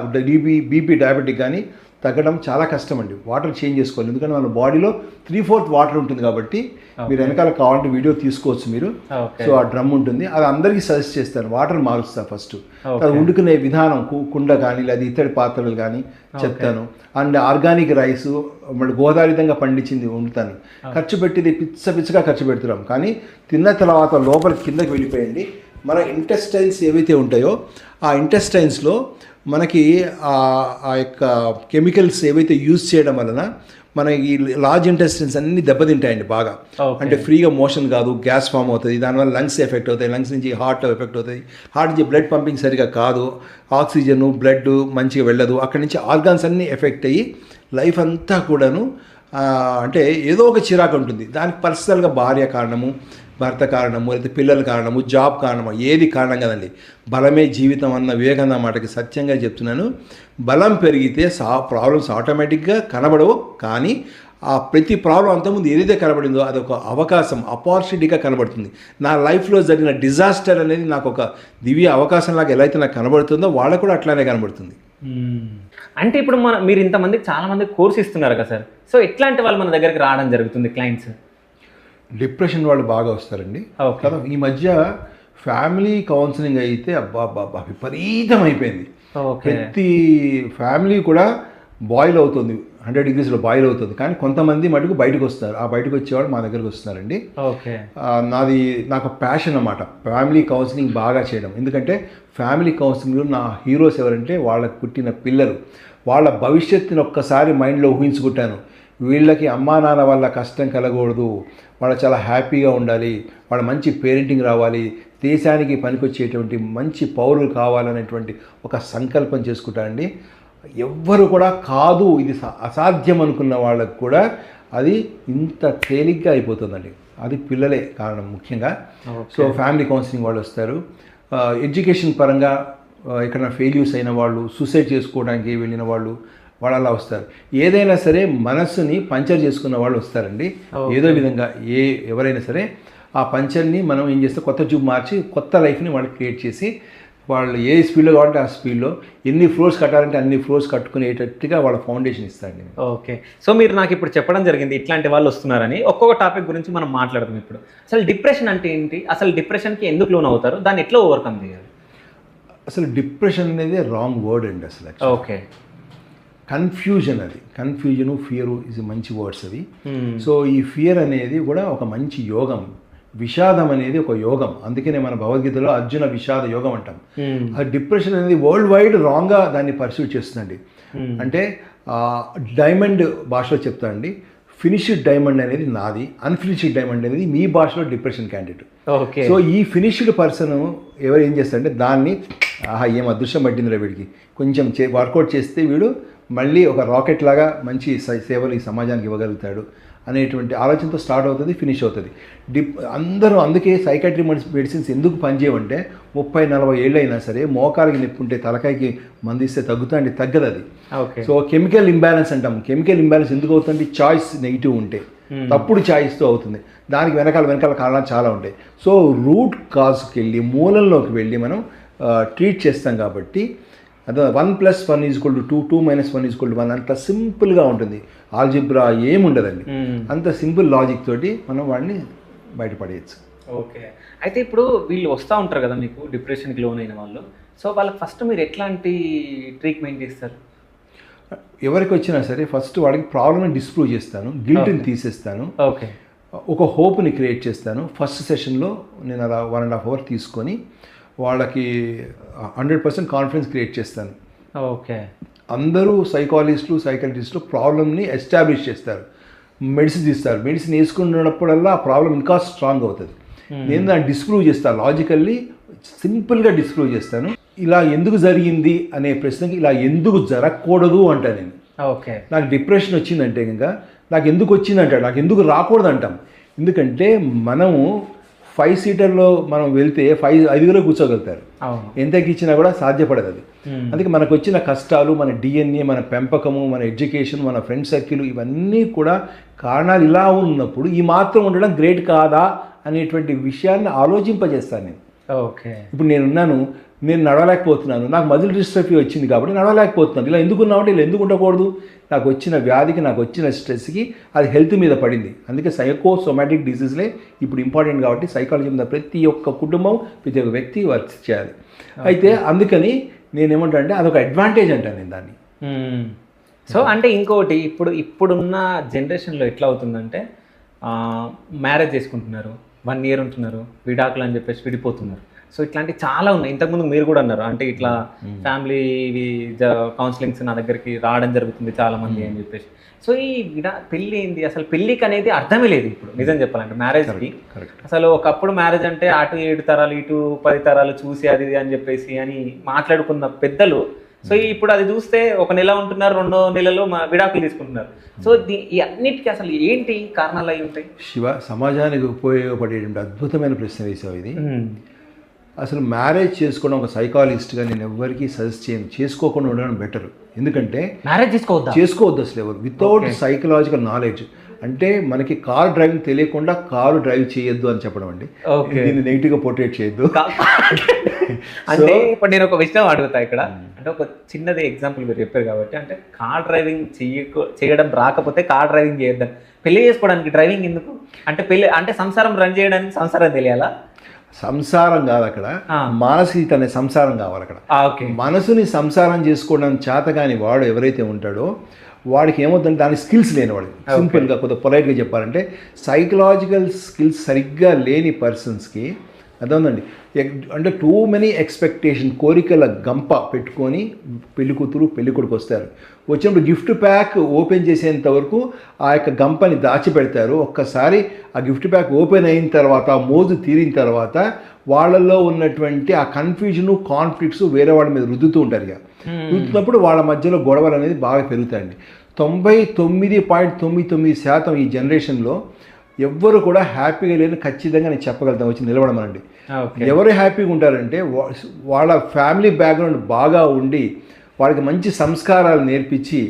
బీపీ డయాబెటిక్ కానీ తగ్గడం చాలా కష్టం అండి. వాటర్ చేంజ్ చేసుకోవాలి, ఎందుకంటే మన బాడీలో 3/4 వాటర్ ఉంటుంది కాబట్టి. మీరు వెనకాల కావాలంటే వీడియో తీసుకోవచ్చు మీరు. సో ఆ డ్రమ్ ఉంటుంది, అది అందరికీ సజెస్ట్ చేస్తాను. వాటర్ మారుస్తా ఫస్ట్, అది వండుకునే విధానం కుండ కానీ లేదా ఇత్తడి పాత్రలు కానీ చెప్తాను. అండ్ ఆర్గానిక్ రైస్ మళ్ళీ గోదావరితంగా పండించింది వండుతాను. ఖర్చు పెట్టింది పిచ్చగా ఖర్చు పెడుతున్నాం, కానీ తిన్న తర్వాత లోపల కిందకి వెళ్ళిపోయింది. మన ఇంటెస్టైన్స్ ఏవైతే ఉంటాయో ఆ ఇంటెస్టైన్స్లో మనకి ఆ యొక్క కెమికల్స్ ఏవైతే యూజ్ చేయడం వలన మనకి లార్జ్ ఇంటెస్టైన్స్ అన్ని దెబ్బతింటాయండి బాగా. అంటే ఫ్రీగా మోషన్ కాదు, గ్యాస్ ఫామ్ అవుతుంది, దానివల్ల లంగ్స్ ఎఫెక్ట్ అవుతాయి, లంగ్స్ నుంచి హార్ట్ ఎఫెక్ట్ అవుతాయి, హార్ట్ నుంచి బ్లడ్ పంపింగ్ సరిగా కాదు, ఆక్సిజన్ బ్లడ్ మంచిగా వెళ్ళదు, అక్కడి నుంచి ఆర్గాన్స్ అన్నీ ఎఫెక్ట్ అయ్యి లైఫ్ అంతా కూడాను అంటే ఏదో ఒక చిరాకు ఉంటుంది. దానికి పర్సనల్గా భార్య కారణము, భర్త కారణము, లేదా పిల్లల కారణము, జాబ్ కారణము, ఏది కారణం కదండి. బలమే జీవితం అన్న వివేకానంద మాటకి సత్యంగా చెప్తున్నాను. బలం పెరిగితే ప్రాబ్లమ్స్ ఆటోమేటిక్గా కనబడవు, కానీ ఆ ప్రతి ప్రాబ్లం అంతకుముందు ఏదైతే కనబడిందో అదొక అవకాశం, ఆపర్చునిటీగా కనబడుతుంది. నా లైఫ్లో జరిగిన డిజాస్టర్ అనేది నాకు ఒక దివ్య అవకాశంలాగా ఎలా అయితే నాకు కనబడుతుందో వాళ్ళకు కూడా అట్లానే కనబడుతుంది. అంటే ఇప్పుడు మీరు ఇంతమందికి చాలా మందికి కోర్స్ ఇస్తున్నారు కదా సార్, సో ఎట్లాంటి వాళ్ళు మన దగ్గరికి రావడం జరుగుతుంది క్లయింట్స్? డిప్రెషన్ వాళ్ళు బాగా వస్తారండి కదా. ఈ మధ్య ఫ్యామిలీ కౌన్సిలింగ్ అయితే అబ్బా విపరీతం అయిపోయింది. ప్రతి ఫ్యామిలీ కూడా బాయిల్ అవుతుంది, 100 degreesలో బాయిల్ అవుతుంది. కానీ కొంతమంది మటుకు బయటకు వస్తారు. ఆ బయటకు వచ్చేవాళ్ళు మా దగ్గరకు వస్తున్నారండి. ఓకే నాకు ప్యాషన్ అన్నమాట ఫ్యామిలీ కౌన్సిలింగ్ బాగా చేయడం. ఎందుకంటే ఫ్యామిలీ కౌన్సిలింగ్లో నా హీరోస్ ఎవరంటే వాళ్ళకు పుట్టిన పిల్లలు. వాళ్ళ భవిష్యత్తుని ఒక్కసారి మైండ్లో ఊహించుకుంటాను. వీళ్ళకి అమ్మా నాన్న వల్ల కష్టం కలగకూడదు, వాళ్ళు చాలా హ్యాపీగా ఉండాలి, వాళ్ళ మంచి పేరెంటింగ్ రావాలి, దేశానికి పనికొచ్చేటువంటి మంచి పౌరులు కావాలనేటువంటి ఒక సంకల్పం చేసుకుంటానండి. ఎవ్వరు కూడా కాదు ఇది అసాధ్యం అనుకున్న వాళ్ళకు కూడా అది ఇంత తేలిగ్గా అయిపోతుందండి. అది పిల్లలే కారణం ముఖ్యంగా. సో ఫ్యామిలీ కౌన్సిలింగ్ వాళ్ళు వస్తారు. ఎడ్యుకేషన్ పరంగా ఎక్కడైనా ఫెయిల్యూర్స్ అయిన వాళ్ళు, సూసైడ్ చేసుకోవడానికి వెళ్ళిన వాళ్ళు అలా వస్తారు. ఏదైనా సరే మనస్సుని పంచర్ చేసుకున్న వాళ్ళు వస్తారండి. ఏదో విధంగా ఎవరైనా సరే ఆ పంచర్ని మనం ఏం చేస్తే కొత్త ట్యూబ్ మార్చి కొత్త లైఫ్ని వాళ్ళు క్రియేట్ చేసి వాళ్ళు ఏ స్పీడ్లో కావాలంటే ఆ స్పీడ్లో ఎన్ని ఫ్లోర్స్ కట్టాలంటే అన్ని ఫ్లోర్స్ కట్టుకునేటట్టుగా వాళ్ళ ఫౌండేషన్ ఇస్తారండి. ఓకే సో మీరు నాకు ఇప్పుడు చెప్పడం జరిగింది ఇట్లాంటి వాళ్ళు వస్తున్నారని. ఒక్కొక్క టాపిక్ గురించి మనం మాట్లాడదాం ఇప్పుడు. అసలు డిప్రెషన్ అంటే ఏంటి, అసలు డిప్రెషన్కి ఎందుకు లోన్ అవుతారు, దాన్ని ఎట్లా ఓవర్కమ్ చేయాలి? అసలు డిప్రెషన్ అనేది రాంగ్ వర్డ్ అండి. అసలు ఓకే కన్ఫ్యూజన్, అది కన్ఫ్యూజను, ఫియరు ఇస్ మంచి వర్డ్స్ అవి. సో ఈ ఫియర్ అనేది కూడా ఒక మంచి యోగం, విషాదం అనేది ఒక యోగం. అందుకనే మన భగవద్గీతలో అర్జున విషాద యోగం అంటాం. ఆ డిప్రెషన్ అనేది వరల్డ్ వైడ్ రాంగ్గా దాన్ని పర్సూట్ చేస్తుందండి. అంటే డైమండ్ భాషలో చెప్తా అండి, ఫినిష్డ్ డైమండ్ అనేది నాది, అన్ఫినిష్డ్ డైమండ్ అనేది మీ భాషలో డిప్రెషన్ క్యాండిడేట్. సో ఈ ఫినిష్డ్ పర్సన్ ఎవరు ఏం చేస్తారంటే దాన్ని ఏం అదృష్టం పట్టిందిరా వీడికి, కొంచెం వర్కౌట్ చేస్తే వీడు మళ్ళీ ఒక రాకెట్ లాగా మంచి సేవలు ఈ సమాజానికి ఇవ్వగలుగుతాడు అనేటువంటి ఆలోచనతో స్టార్ట్ అవుతుంది, ఫినిష్ అవుతుంది. అందరూ అందుకే సైకాట్రీ మెడిసిన్స్ ఎందుకు పనిచేయమంటే 30-40 ఏళ్ళు అయినా సరే మోకాలకి నొప్పి ఉంటే తలకాయకి మందిస్తే తగ్గుతుంది, తగ్గదు అది. సో కెమికల్ ఇంబ్యాలెన్స్ అంటాం. కెమికల్ ఇంబ్యాలెన్స్ ఎందుకు అవుతుంది? చాయిస్ నెగిటివ్ ఉంటే, తప్పుడు చాయిస్తో అవుతుంది. దానికి వెనకాల కారణాలు చాలా ఉంటాయి. సో రూట్ కాజ్కి వెళ్ళి మూలంలోకి వెళ్ళి మనం ట్రీట్ చేస్తాం కాబట్టి అదే 1+1 = 2, 2 - 1 = 1 అంత సింపుల్గా ఉంటుంది. ఆల్జిబ్రా ఏముండదండి, అంత సింపుల్ లాజిక్ తోటి మనం వాడిని బయటపడేయచ్చు. ఓకే అయితే ఇప్పుడు వీళ్ళు వస్తూ ఉంటారు కదా మీకు డిప్రెషన్కి లోన్ అయిన వాళ్ళు, సో వాళ్ళకి ఫస్ట్ మీరు ఎట్లాంటి ట్రీట్మెంట్ చేస్తారు? ఎవరికి వచ్చినా సరే ఫస్ట్ వాడికి ప్రాబ్లమ్ని డిస్ప్రూవ్ చేస్తాను, గిల్ట్ని తీసేస్తాను, ఓకే ఒక హోప్ని క్రియేట్ చేస్తాను. ఫస్ట్ సెషన్లో నేను అలా 1.5 hours తీసుకొని వాళ్ళకి 100% కాన్ఫిడెన్స్ క్రియేట్ చేస్తాను. ఓకే అందరూ సైకాలజిస్టులు సైకాట్రిస్టులు ప్రాబ్లమ్ని ఎస్టాబ్లిష్ చేస్తారు. మెడిసిన్స్ ఇస్తారు. మెడిసిన్ వేసుకున్నప్పుడల్లా ఆ ప్రాబ్లం ఇంకా స్ట్రాంగ్ అవుతుంది. నేను దాన్ని డిస్ప్రూవ్ చేస్తాను, లాజికల్లీ సింపుల్గా డిస్ప్రూవ్ చేస్తాను. ఇలా ఎందుకు జరిగింది అనే ప్రశ్నకి ఇలా ఎందుకు జరగకూడదు అంటా నేను. ఓకే, నాకు డిప్రెషన్ వచ్చిందంటే ఇంకా నాకు ఎందుకు వచ్చిందంటాడు, నాకు ఎందుకు రాకూడదు అంటాం. ఎందుకంటే మనము 5 సీటర్లో మనం వెళ్తే 5 కూర్చోగలుగుతారు, ఎంతకి ఇచ్చినా కూడా సాధ్యపడదు అది. అందుకే మనకు వచ్చిన కష్టాలు, మన DNA, మన పెంపకము, మన ఎడ్యుకేషన్, మన ఫ్రెండ్ సర్కిల్, ఇవన్నీ కూడా కారణాలు ఇలా ఉన్నప్పుడు ఈ మాత్రం ఉండడం గ్రేట్ కాదా అనేటువంటి విషయాన్ని ఆలోచింపజేస్తాను నేను. ఓకే, ఇప్పుడు నేను నడవలేకపోతున్నాను, నాకు మజిల్ డిస్ట్రఫీ వచ్చింది కాబట్టి నడవలేకపోతున్నాను. ఇలా ఎందుకున్నామంటే ఇలా ఎందుకు ఉండకూడదు, నాకు వచ్చిన వ్యాధికి, నాకు వచ్చిన స్ట్రెస్కి అది హెల్త్ మీద పడింది. అందుకే సైకోసోమాటిక్ డిసీజ్లే ఇప్పుడు ఇంపార్టెంట్ కాబట్టి సైకాలజీ మీద ప్రతి ఒక్క కుటుంబం, ప్రతి ఒక్క వ్యక్తి వర్క్ చేయాలి. అయితే అందుకని నేనేమంటా అంటే అదొక అడ్వాంటేజ్ అంటాను నేను దాన్ని. సో అంటే ఇంకోటి, ఇప్పుడున్న జనరేషన్లో ఎట్లా అవుతుందంటే మ్యారేజ్ చేసుకుంటున్నారు, 1 year ఉంటున్నారు, విడాకులు అని చెప్పేసి విడిపోతున్నారు. సో ఇట్లాంటివి చాలా ఉన్నాయి. ఇంతకుముందు మీరు కూడా అన్నారు, అంటే ఇట్లా ఫ్యామిలీ కౌన్సిలింగ్స్ నా దగ్గరికి రావడం జరుగుతుంది చాలా మంది అని చెప్పేసి. సో ఈ పెళ్ళి ఏంటి అసలు, పెళ్ళికి అనేది అర్థమే లేదు ఇప్పుడు నిజం చెప్పాలంటే. మ్యారేజ్కి అసలు ఒకప్పుడు మ్యారేజ్ అంటే అటు 7 తరాలు ఇటు 10 తరాలు చూసి అది అని చెప్పేసి అని మాట్లాడుకున్న పెద్దలు, సో ఇప్పుడు అది చూస్తే 1 నెల ఉంటున్నారు, 2వ నెలలో విడాకులు తీసుకుంటున్నారు. సో ఈ అన్నిటికీ అసలు ఏంటి కారణాలు అయి ఉంటాయి? శివ, సమాజానికి ఉపయోగపడేటువంటి అద్భుతమైన ప్రశ్న వేసావు ఇది. అసలు మ్యారేజ్ చేసుకోవడం ఒక సైకాలజిస్ట్గా నేను ఎవరికి సజెస్ట్ చేయను, చేసుకోకుండా ఉండడం బెటర్. ఎందుకంటే మ్యారేజ్ చేసుకోవద్దు అసలు ఎవరు వితౌట్ సైకలాజికల్ నాలెడ్జ్. అంటే మనకి కార్ డ్రైవింగ్ తెలియకుండా కారు డ్రైవ్ చేయొద్దు అని చెప్పడం అండి. దీన్ని నెగిటివ్గా పోర్ట్రేట్ చేయొద్దు. అంటే ఇప్పుడు నేను ఒక విషయం అడుగుతా ఇక్కడ, అంటే ఒక చిన్నది ఎగ్జాంపుల్ మీరు చెప్పారు కాబట్టి, అంటే కార్ డ్రైవింగ్ చేయడం రాకపోతే కార్ డ్రైవింగ్ చేయొద్దని, పెళ్లి చేసుకోవడానికి డ్రైవింగ్ ఎందుకు? అంటే పెళ్లి అంటే సంసారం రన్ చేయడానికి సంసారం తెలియాలా? సంసారం కాదు అక్కడ, మానసిక అనే సంసారం కావాలి అక్కడ. మనసుని సంసారం చేసుకోవడం చేత కాని వాడు ఎవరైతే ఉంటాడో వాడికి ఏమవుతుందంటే దాని స్కిల్స్ లేనివాడు. సింపుల్గా కొద్దిగా పొలైట్గా చెప్పాలంటే సైకలాజికల్ స్కిల్స్ సరిగ్గా లేని పర్సన్స్కి అర్థండి. అంటే టూ మెనీ ఎక్స్పెక్టేషన్, కోరికల గంప పెట్టుకొని పెళ్లి కూతురు పెళ్లి కొడుకు వస్తారు. వచ్చినప్పుడు గిఫ్ట్ ప్యాక్ ఓపెన్ చేసేంత వరకు ఆ యొక్క గంపని దాచిపెడతారు. ఒక్కసారి ఆ గిఫ్ట్ ప్యాక్ ఓపెన్ అయిన తర్వాత, ఆ మోజు తీరిన తర్వాత వాళ్ళల్లో ఉన్నటువంటి ఆ కన్ఫ్యూజను, కాన్ఫ్లిక్ట్స్ వేరే వాళ్ళ మీద రుద్దుతూ ఉంటారు. ఇక రుద్దుతున్నప్పుడు వాళ్ళ మధ్యలో గొడవలు అనేది బాగా పెరుగుతాయండి. 99.99% ఈ జనరేషన్లో ఎవ్వరు కూడా హ్యాపీగా లేని ఖచ్చితంగా నేను చెప్పగలుగుతాను, వచ్చి నిలబడమనండి. ఎవరు హ్యాపీగా ఉంటారంటే వాళ్ళ ఫ్యామిలీ బ్యాక్గ్రౌండ్ బాగా ఉండి, వాళ్ళకి మంచి సంస్కారాలు నేర్పించి,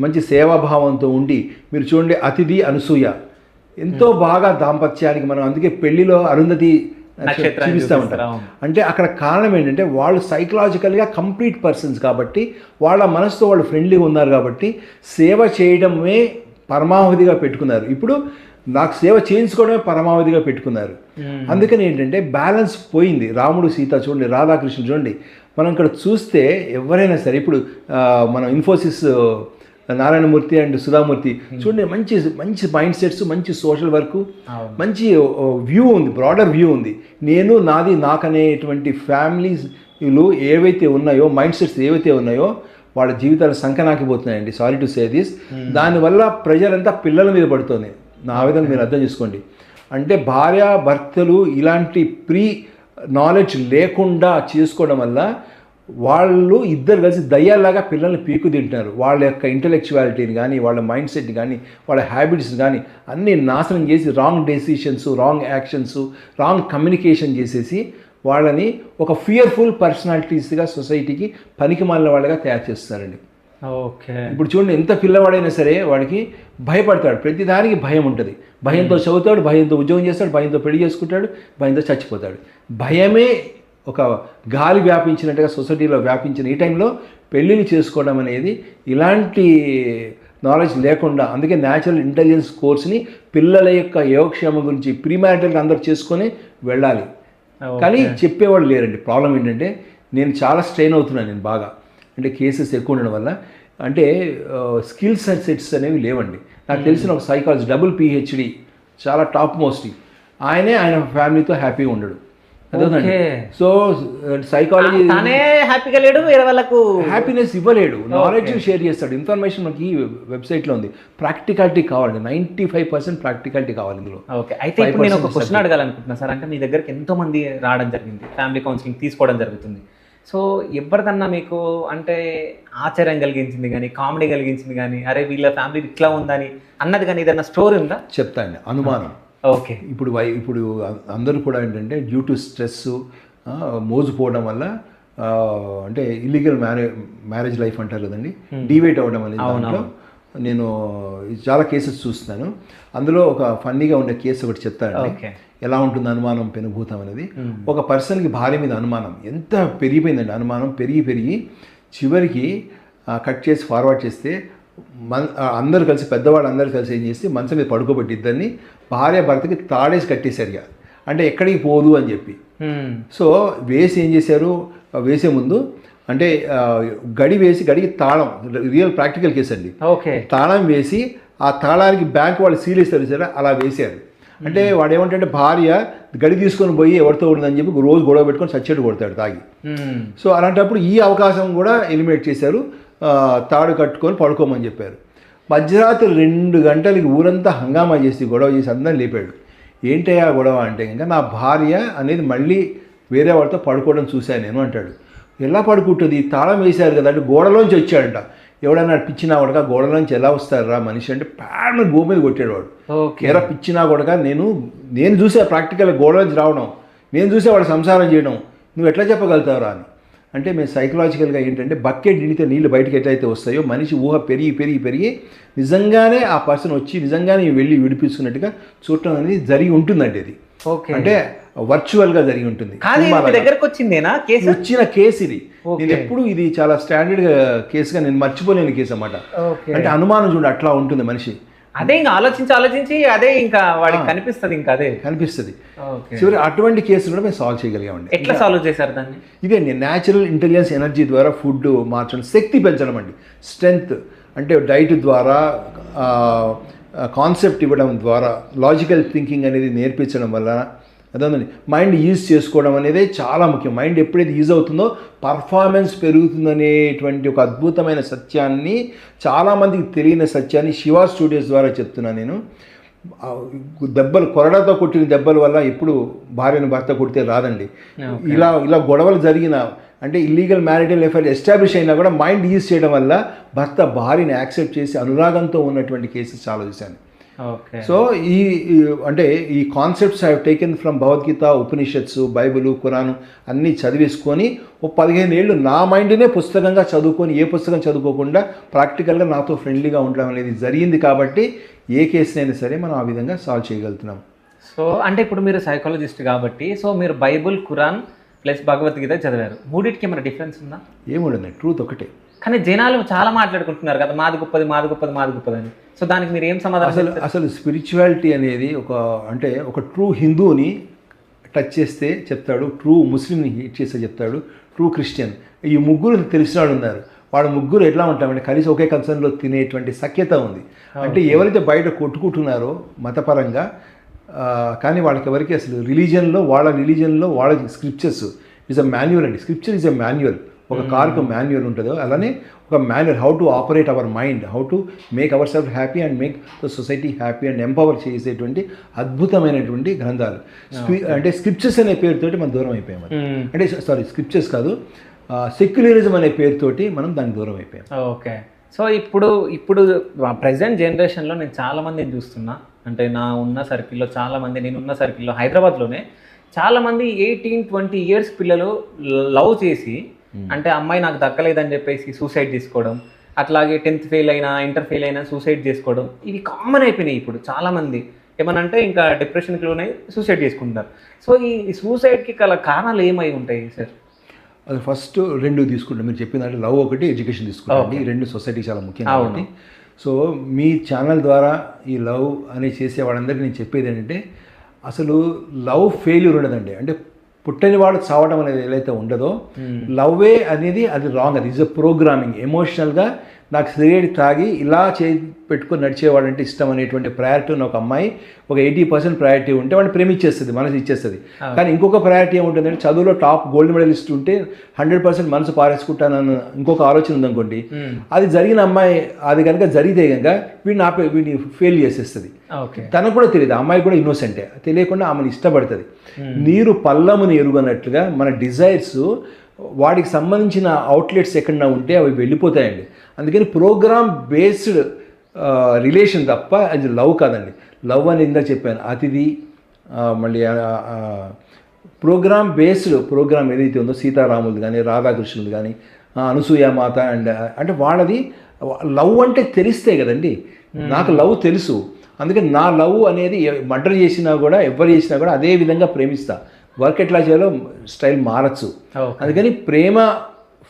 మంచి సేవాభావంతో ఉండి. మీరు చూడండి, అతిథి అనసూయ ఎంతో బాగా దాంపత్యానికి మనం అందుకే పెళ్లిలో అరుంధతి చూపిస్తూ ఉంటారు. అంటే అక్కడ కారణం ఏంటంటే వాళ్ళు సైకలాజికల్గా కంప్లీట్ పర్సన్స్ కాబట్టి, వాళ్ళ మనసుతో వాళ్ళు ఫ్రెండ్లీగా ఉన్నారు కాబట్టి సేవ చేయడమే పరమావధిగా పెట్టుకున్నారు. ఇప్పుడు నాకు సేవ చేయించుకోవడమే పరమావధిగా పెట్టుకున్నారు. అందుకని ఏంటంటే బ్యాలెన్స్ పోయింది. రాముడు సీత చూడండి, రాధాకృష్ణుడు చూడండి. మనం ఇక్కడ చూస్తే ఎవరైనా సరే, ఇప్పుడు మనం ఇన్ఫోసిస్ నారాయణమూర్తి అండ్ సుధామూర్తి చూడండి, మంచి మంచి మైండ్ సెట్స్, మంచి సోషల్ వర్క్, మంచి వ్యూ ఉంది, బ్రాడర్ వ్యూ ఉంది. నేను నాది నాకనేటువంటి ఫ్యామిలీలు ఏవైతే ఉన్నాయో, మైండ్ సెట్స్ ఏవైతే ఉన్నాయో వాళ్ళ జీవితాలు సంకనాకిపోతున్నాయండి. Sorry to say this. దానివల్ల ప్రజలంతా పిల్లల మీద పడుతుంది. నా ఆవేదన మీరు అర్థం చేసుకోండి. అంటే భార్య భర్తలు ఇలాంటి ప్రీ నాలెడ్జ్ లేకుండా చేసుకోవడం వల్ల వాళ్ళు ఇద్దరు కలిసి దయ్యాల్లాగా పిల్లల్ని పీకు తింటున్నారు. వాళ్ళ యొక్క ఇంటలెక్చువాలిటీని కానీ, వాళ్ళ మైండ్ సెట్ కానీ, వాళ్ళ హ్యాబిట్స్ కానీ అన్నీ నాశనం చేసి wrong decisions, wrong actions, wrong communication చేసేసి వాళ్ళని ఒక ఫియర్ఫుల్ పర్సనాలిటీస్గా సొసైటీకి పనికి మాలిన వాళ్ళగా తయారు చేస్తారండి. ఓకే, ఇప్పుడు చూడండి, ఎంత పిల్లవాడైనా సరే వాడికి భయపడతాడు, ప్రతిదానికి భయం ఉంటుంది. భయంతో చదువుతాడు, భయంతో ఉద్యోగం చేస్తాడు, భయంతో పెళ్లి చేసుకుంటాడు, భయంతో చచ్చిపోతాడు. భయమే ఒక గాలి వ్యాపించినట్టుగా సొసైటీలో వ్యాపించిన ఈ టైంలో పెళ్ళిళ్ళు చేసుకోవడం అనేది ఇలాంటి నాలెడ్జ్ లేకుండా, అందుకే న్యాచురల్ ఇంటెలిజెన్స్ కోర్స్ని పిల్లల యొక్క యోగక్షేమం గురించి ప్రీమ్యారిటల్గా అందరూ చేసుకొని వెళ్ళాలి. కానీ చెప్పేవాళ్ళు లేరండి. ప్రాబ్లం ఏంటంటే నేను చాలా స్ట్రెయిన్ అవుతున్నాను, నేను బాగా. అంటే కేసెస్ ఎక్కువ ఉండడం వల్ల, అంటే స్కిల్స్ అండ్ సెట్స్ అనేవి లేవండి. నాకు తెలిసిన ఒక సైకాలజీ, డబుల్ PhD, చాలా టాప్ మోస్ట్, ఆయన ఫ్యామిలీతో హ్యాపీగా ఉండడు. ఓకే. సో సైకాలజీ తానే హ్యాపీగా లేడు, వేరే వాళ్ళకు హ్యాపీనెస్ ఇవ్వలేడు, నాలెడ్జ్ షేర్ చేస్తాడు, ఇన్ఫర్మేషన్ మనకి వెబ్సైట్లో ఉంది. ప్రాక్టికాలిటీ కావాలి, 95% ప్రాక్టికాలిటీ కావాలి ఇందులో. ఓకే. అయితే ఇప్పుడు నేను ఒక క్వశ్చన్ అడగాలనుకుంటున్నా సార్. అంటే మీ దగ్గరికి ఎంతో మంది రావడం జరిగింది, ఫ్యామిలీ కౌన్సిలింగ్ తీసుకోవడం జరుగుతుంది. సో ఎవరికన్నా మీకు అంటే ఆశ్చర్యం కలిగించింది కానీ, కామెడీ కలిగించింది కానీ, అరే వీళ్ళ ఫ్యామిలీ ఇట్లా ఉందని అన్నది కానీ ఏదైనా స్టోరీ ఉందా? చెప్తా అండి. అనుమానం. ఓకే. ఇప్పుడు అందరూ కూడా ఏంటంటే డ్యూ టు స్ట్రెస్, మోజుపోవడం వల్ల అంటే ఇల్లీగల్ మ్యారేజ్ లైఫ్ అంటారు కదండి, డివేట్ అవ్వడం అనేది దాంట్లో నేను చాలా కేసెస్ చూస్తున్నాను. అందులో ఒక ఫన్నీగా ఉండే కేసు ఒకటి చెప్తానండి, ఎలా ఉంటుంది అనుమానం పెనుభూతం అనేది. ఒక పర్సన్కి భార్య మీద అనుమానం ఎంత పెరిగిపోయిందండి, అనుమానం పెరిగి చివరికి కట్ చేసి ఫార్వర్డ్ చేస్తే అందరూ కలిసి, పెద్దవాళ్ళు అందరూ కలిసి ఏం చేసి మంచం మీద పడుకోబెట్టి ఇద్దరిని భార్య భర్తకి తాడేసి కట్టేశారు ఇక, అంటే ఎక్కడికి పోదు అని చెప్పి. సో వేసి ఏం చేశారు, వేసే ముందు అంటే గడికి తాళం, రియల్ ప్రాక్టికల్ కేసు అండి, తాళం వేసి ఆ తాళానికి బ్యాంక్ వాళ్ళు సీల్ వేస్తారు సార్, అలా వేశారు. అంటే వాడు ఏమంటే భార్య గడి తీసుకొని పోయి ఎవరితో ఉండదని చెప్పి రోజు గొడవ పెట్టుకొని సచ్చేటు కొడతాడు తాగి. సో అలాంటప్పుడు ఈ అవకాశం కూడా ఎలిమినేట్ చేశారు, తాడు కట్టుకొని పడుకోమని చెప్పారు. మధ్యరాత్రి 2 గంటలకి ఊరంతా హంగామా చేసి గొడవ చేసి అందరిని లేపాడు. ఏంటయ్యా గొడవ అంటే ఇంకా నా భార్య అనేది మళ్ళీ వేరే వాళ్ళతో పడుకోవడం చూశాను నేను అంటాడు. ఎలా పడుకుంటుంది, తాళం వేశారు కదా అంటే గోడలోంచి వచ్చాడంట. ఎవడన్నా పిచ్చినా కొడక గోడలోంచి ఎలా వస్తారా మనిషి అంటే ప్యాడ్ గో మీద కొట్టాడు వాడు. ఎరా పిచ్చినా కొడక నేను చూసా ప్రాక్టికల్ గోడలోంచి రావడం, నేను చూసా వాడు సంసారం చేయడం, నువ్వు ఎట్లా చెప్పగలుగుతావురా అని. అంటే మేము సైకలాజికల్గా ఏంటంటే బకెట్ నిండితే నీళ్ళు బయటకు ఎట్లయితే వస్తాయో మనిషి ఊహ పెరిగి నిజంగానే ఆ పర్సన్ వచ్చి నిజంగానే వెళ్ళి విడిపిస్తున్నట్టుగా చూడటం అనేది జరిగి ఉంటుందండి. అది అంటే వర్చువల్గా జరిగి ఉంటుంది. వచ్చిన కేసు ఇది, నేను ఎప్పుడు ఇది చాలా స్టాండర్డ్ కేసుగా నేను మర్చిపోలేని కేసు అన్నమాట. అంటే అనుమానం చూడండి అట్లా ఉంటుంది మనిషి. అదే ఇంకా ఆలోచించి అదే ఇంకా వాడికి కనిపిస్తుంది, ఇంకా అదే కనిపిస్తుంది. చివరి అటువంటి కేసులు కూడా మేము సాల్వ్ చేయగలిగామండి. ఎట్లా సాల్వ్ చేశారు దాన్ని? ఇదే అండి, న్యాచురల్ ఇంటెలిజెన్స్ ఎనర్జీ ద్వారా ఫుడ్ మార్చడం, శక్తి పెంచడం అండి, స్ట్రెంగ్త్ అంటే డైట్ ద్వారా, కాన్సెప్ట్ ఇవ్వడం ద్వారా, లాజికల్ థింకింగ్ అనేది నేర్పించడం వల్ల, అదేంటండి మైండ్ యూజ్ చేసుకోవడం అనేది చాలా ముఖ్యం. మైండ్ ఎప్పుడైతే యూజ్ అవుతుందో పర్ఫార్మెన్స్ పెరుగుతుందనేటువంటి ఒక అద్భుతమైన సత్యాన్ని, చాలామందికి తెలియని సత్యాన్ని శివ స్టూడియోస్ ద్వారా చెప్తున్నాను నేను. దెబ్బలు, కొరడాతో కొట్టిన దెబ్బల వల్ల ఎప్పుడు భార్యను భర్త కొడితే రాదండి. ఇలా గొడవలు జరిగిన అంటే ఇల్లీగల్ మ్యారిటల్ అఫైర్ ఎస్టాబ్లిష్ అయినా కూడా మైండ్ యూజ్ చేయడం వల్ల భర్త భార్యని యాక్సెప్ట్ చేసి అనురాగంతో ఉన్నటువంటి కేసెస్ చాలా చూశాను. సో ఈ concepts have taken from Bhagavad Gita, Upanishads, Bible, Quran అన్నీ చదివేసుకొని ఓ 15 ఏళ్ళు నా మైండ్నే పుస్తకంగా చదువుకొని, ఏ పుస్తకం చదువుకోకుండా ప్రాక్టికల్గా నాతో ఫ్రెండ్లీగా ఉండడం అనేది జరిగింది. కాబట్టి ఏ కేసునైనా సరే మనం ఆ విధంగా సాల్వ్ చేయగలుగుతున్నాం. సో అంటే ఇప్పుడు మీరు సైకాలజిస్ట్ కాబట్టి, సో మీరు బైబిల్, ఖురాన్ ప్లస్ భగవద్గీత చదివారు, మూడింటికి ఏమైనా డిఫరెన్స్ ఉందా? ఏముండదు, ట్రూత్ ఒకటే. కానీ జనాలు చాలా మాట్లాడుకుంటున్నారు కదా, మాది గొప్పది అని. సో దానికి మీరు ఏం సమాధానం? అసలు స్పిరిచువాలిటీ అనేది ఒక ట్రూ హిందూని టచ్ చేస్తే చెప్తాడు, ట్రూ ముస్లింని హిట్ చేస్తే చెప్తాడు, ట్రూ క్రిస్టియన్, ఈ ముగ్గురు తెలిసినాడు ఉన్నారు. వాళ్ళ ముగ్గురు ఎట్లా ఉంటామంటే కలిసి ఒకే కన్సర్న్లో తినేటువంటి సఖ్యత ఉంది. అంటే ఎవరైతే బయట కొట్టుకుంటున్నారో మతపరంగా, కానీ వాళ్ళకి ఎవరికి అసలు వాళ్ళ రిలీజన్లో వాళ్ళ స్క్రిప్చర్స్ ఈజ్ అ మాన్యువల్ అండి. Scripture is a manual. ఒక కార్కు మాన్యువల్ ఉంటుందో అలానే ఒక manual, how to operate our mind, how to make our self happy and make the society happy and empower చేసేటువంటి అద్భుతమైనటువంటి గ్రంథాలు. అంటే స్క్రిప్చర్స్ అనే పేరుతోటి మనం దూరం అయిపోయాం. అంటే స్క్రిప్చర్స్ కాదు, సెక్యులరిజం అనే పేరుతోటి మనం దానికి దూరం అయిపోయాం. ఓకే. సో ఇప్పుడు ప్రజెంట్ జనరేషన్లో నేను చాలామందిని చూస్తున్నా, అంటే నేనున్న సర్కిల్లో హైదరాబాద్లోనే చాలామంది 18-20 ఇయర్స్ పిల్లలు లవ్ చేసి, అంటే అమ్మాయి నాకు దక్కలేదని చెప్పేసి సూసైడ్ చేసుకోవడం, అట్లాగే 10th ఫెయిల్ అయినా, ఇంటర్ ఫెయిల్ అయినా సూసైడ్ చేసుకోవడం, ఇవి కామన్ అయిపోయినాయి. ఇప్పుడు చాలామంది ఏమనంటే ఇంకా డిప్రెషన్కి లోనే సూసైడ్ చేసుకుంటారు. సో ఈ సూసైడ్కి గల కారణాలు ఏమై ఉంటాయి సార్? అది ఫస్ట్ 2 తీసుకుంటాం. మీరు చెప్పిందంటే లవ్ ఒకటి, ఎడ్యుకేషన్ తీసుకుంటాం. ఈ 2 సొసైటీ చాలా ముఖ్యం కాబట్టి, సో మీ ఛానల్ ద్వారా ఈ లవ్ అని చేసే వాళ్ళందరికీ నేను చెప్పేది ఏంటంటే, అసలు లవ్ ఫెయిల్యూర్ ఉండదండి. అంటే పుట్టని వాడు చావడం అనేది ఏదైతే ఉండదో, లవ్వే అనేది అది రాంగ్. అది ఈజ్ అ ప్రోగ్రామింగ్. ఎమోషనల్గా నాకు సిగరెట్ తాగి ఇలా చేయి పెట్టుకొని నడిచేవాడంటే ఇష్టం అనేటువంటి ప్రయారిటీ ఉన్న ఒక అమ్మాయి ఒక 80% ప్రయారిటీ ఉంటే వాడిని ప్రేమించేస్తుంది, మనసు ఇచ్చేస్తుంది. కానీ ఇంకొక ప్రయారిటీ ఏముంటుందంటే చదువులో టాప్ గోల్డ్ మెడలిస్ట్ ఉంటే 100% మనసు పారేసుకుంటానన్న ఇంకొక ఆలోచన ఉందనుకోండి, అది జరిగిన అమ్మాయి అది కనుక జరిగితే కనుక వీడిని ఫెయిల్ చేసేస్తుంది. తనకు కూడా తెలియదు, అమ్మాయి కూడా ఇన్నోసెంటే, తెలియకుండా ఆమెను ఇష్టపడుతుంది. నీరు పల్లముని ఎరుగనట్లుగా మన డిజైర్స్ వాడికి సంబంధించిన అవుట్లెట్స్ ఎక్కడన్నా ఉంటే అవి వెళ్ళిపోతాయండి. అందుకని ప్రోగ్రామ్ బేస్డ్ రిలేషన్ తప్ప అది లవ్ కాదండి. లవ్ అని ఇందా చెప్పాను, అతిథి మళ్ళీ ప్రోగ్రామ్ బేస్డ్ ప్రోగ్రామ్ ఏదైతే ఉందో సీతారాములది కానీ రాధాకృష్ణులది కానీ అనసూయమాత అండ్ అంటే వాళ్ళది లవ్ అంటే తెలిస్తే కదండి. నాకు లవ్ తెలుసు, అందుకని నా లవ్ అనేది మర్డర్ చేసినా కూడా ఎవరు చేసినా కూడా అదే విధంగా ప్రేమిస్తా. వర్క్ ఎట్లా చేయాలో స్టైల్ మారచ్చు. అందుకని ప్రేమ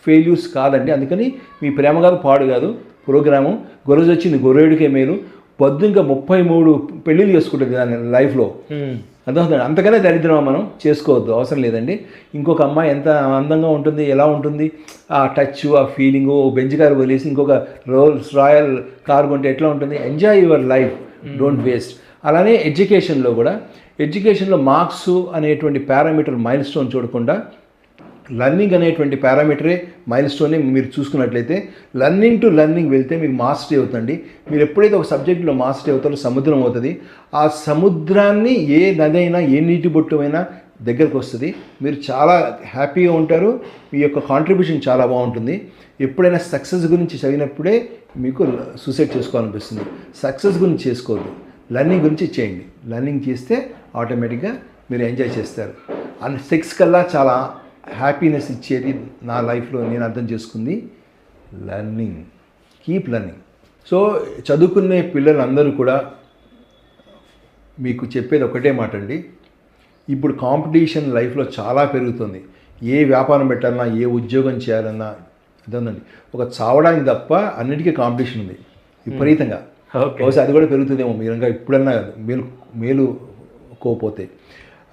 ఫెయిల్యూర్స్ కాదండి. అందుకని మీ ప్రేమ కాదు పాడు కాదు ప్రోగ్రాము. గొర్రెజు వచ్చింది గొర్రెడికే మేలు, పొద్దు ఇంకా 33 పెళ్ళిళ్ళు చేసుకుంటుంది దాని లైఫ్లో. అర్థమవుతుంది. అంతకనే దరిద్రం మనం చేసుకోవద్దు, అవసరం లేదండి. ఇంకొక అమ్మాయి ఎంత అందంగా ఉంటుంది, ఎలా ఉంటుంది, ఆ టచ్, ఆ ఫీలింగు, బెంచ్ కారు వదిలేసి ఇంకొక రోల్స్ రాయల్ కారు కొంటే ఎట్లా ఉంటుంది. Enjoy your life, don't waste. అలానే ఎడ్యుకేషన్లో మార్క్స్ అనేటువంటి పారామీటర్ మైల్ స్టోన్ చూడకుండా లర్నింగ్ అనేటువంటి పారామీటరే మైల్ స్టోన్ని మీరు చూసుకున్నట్లయితే లర్నింగ్ టు లర్నింగ్ వెళ్తే మీకు మాస్టరీ అవుతుందండి. మీరు ఎప్పుడైతే ఒక సబ్జెక్టులో మాస్టరీ అవుతారో సముద్రం అవుతుంది. ఆ సముద్రాన్ని ఏ నది అయినా ఏ నీటి బొట్టు అయినా దగ్గరకు వస్తుంది. మీరు చాలా హ్యాపీగా ఉంటారు, మీ యొక్క కాంట్రిబ్యూషన్ చాలా బాగుంటుంది. ఎప్పుడైనా సక్సెస్ గురించి చదివినప్పుడే మీకు సూసైడ్ చేసుకోవాలనిపిస్తుంది. సక్సెస్ గురించి చేసుకోవద్దు, లర్నింగ్ గురించి చేయండి. లర్నింగ్ చేస్తే ఆటోమేటిక్గా మీరు ఎంజాయ్ చేస్తారు. అండ్ సెక్స్ కల్లా చాలా హ్యాపీనెస్ ఇచ్చేది నా లైఫ్లో నేను అర్థం చేసుకుంది లర్నింగ్. Keep learning. సో చదువుకునే పిల్లలందరూ కూడా మీకు చెప్పేది ఒకటే మాట అండి. ఇప్పుడు కాంపిటీషన్ లైఫ్లో చాలా పెరుగుతుంది. ఏ వ్యాపారం పెట్టాలన్నా, ఏ ఉద్యోగం చేయాలన్నా అర్థండి, ఒక చావడానికి తప్ప అన్నిటికీ కాంపిటీషన్ ఉంది విపరీతంగా. బహుశా అది కూడా పెరుగుతుందేమో మీరు ఇంకా ఇప్పుడన్నా మేలుకోపోతే.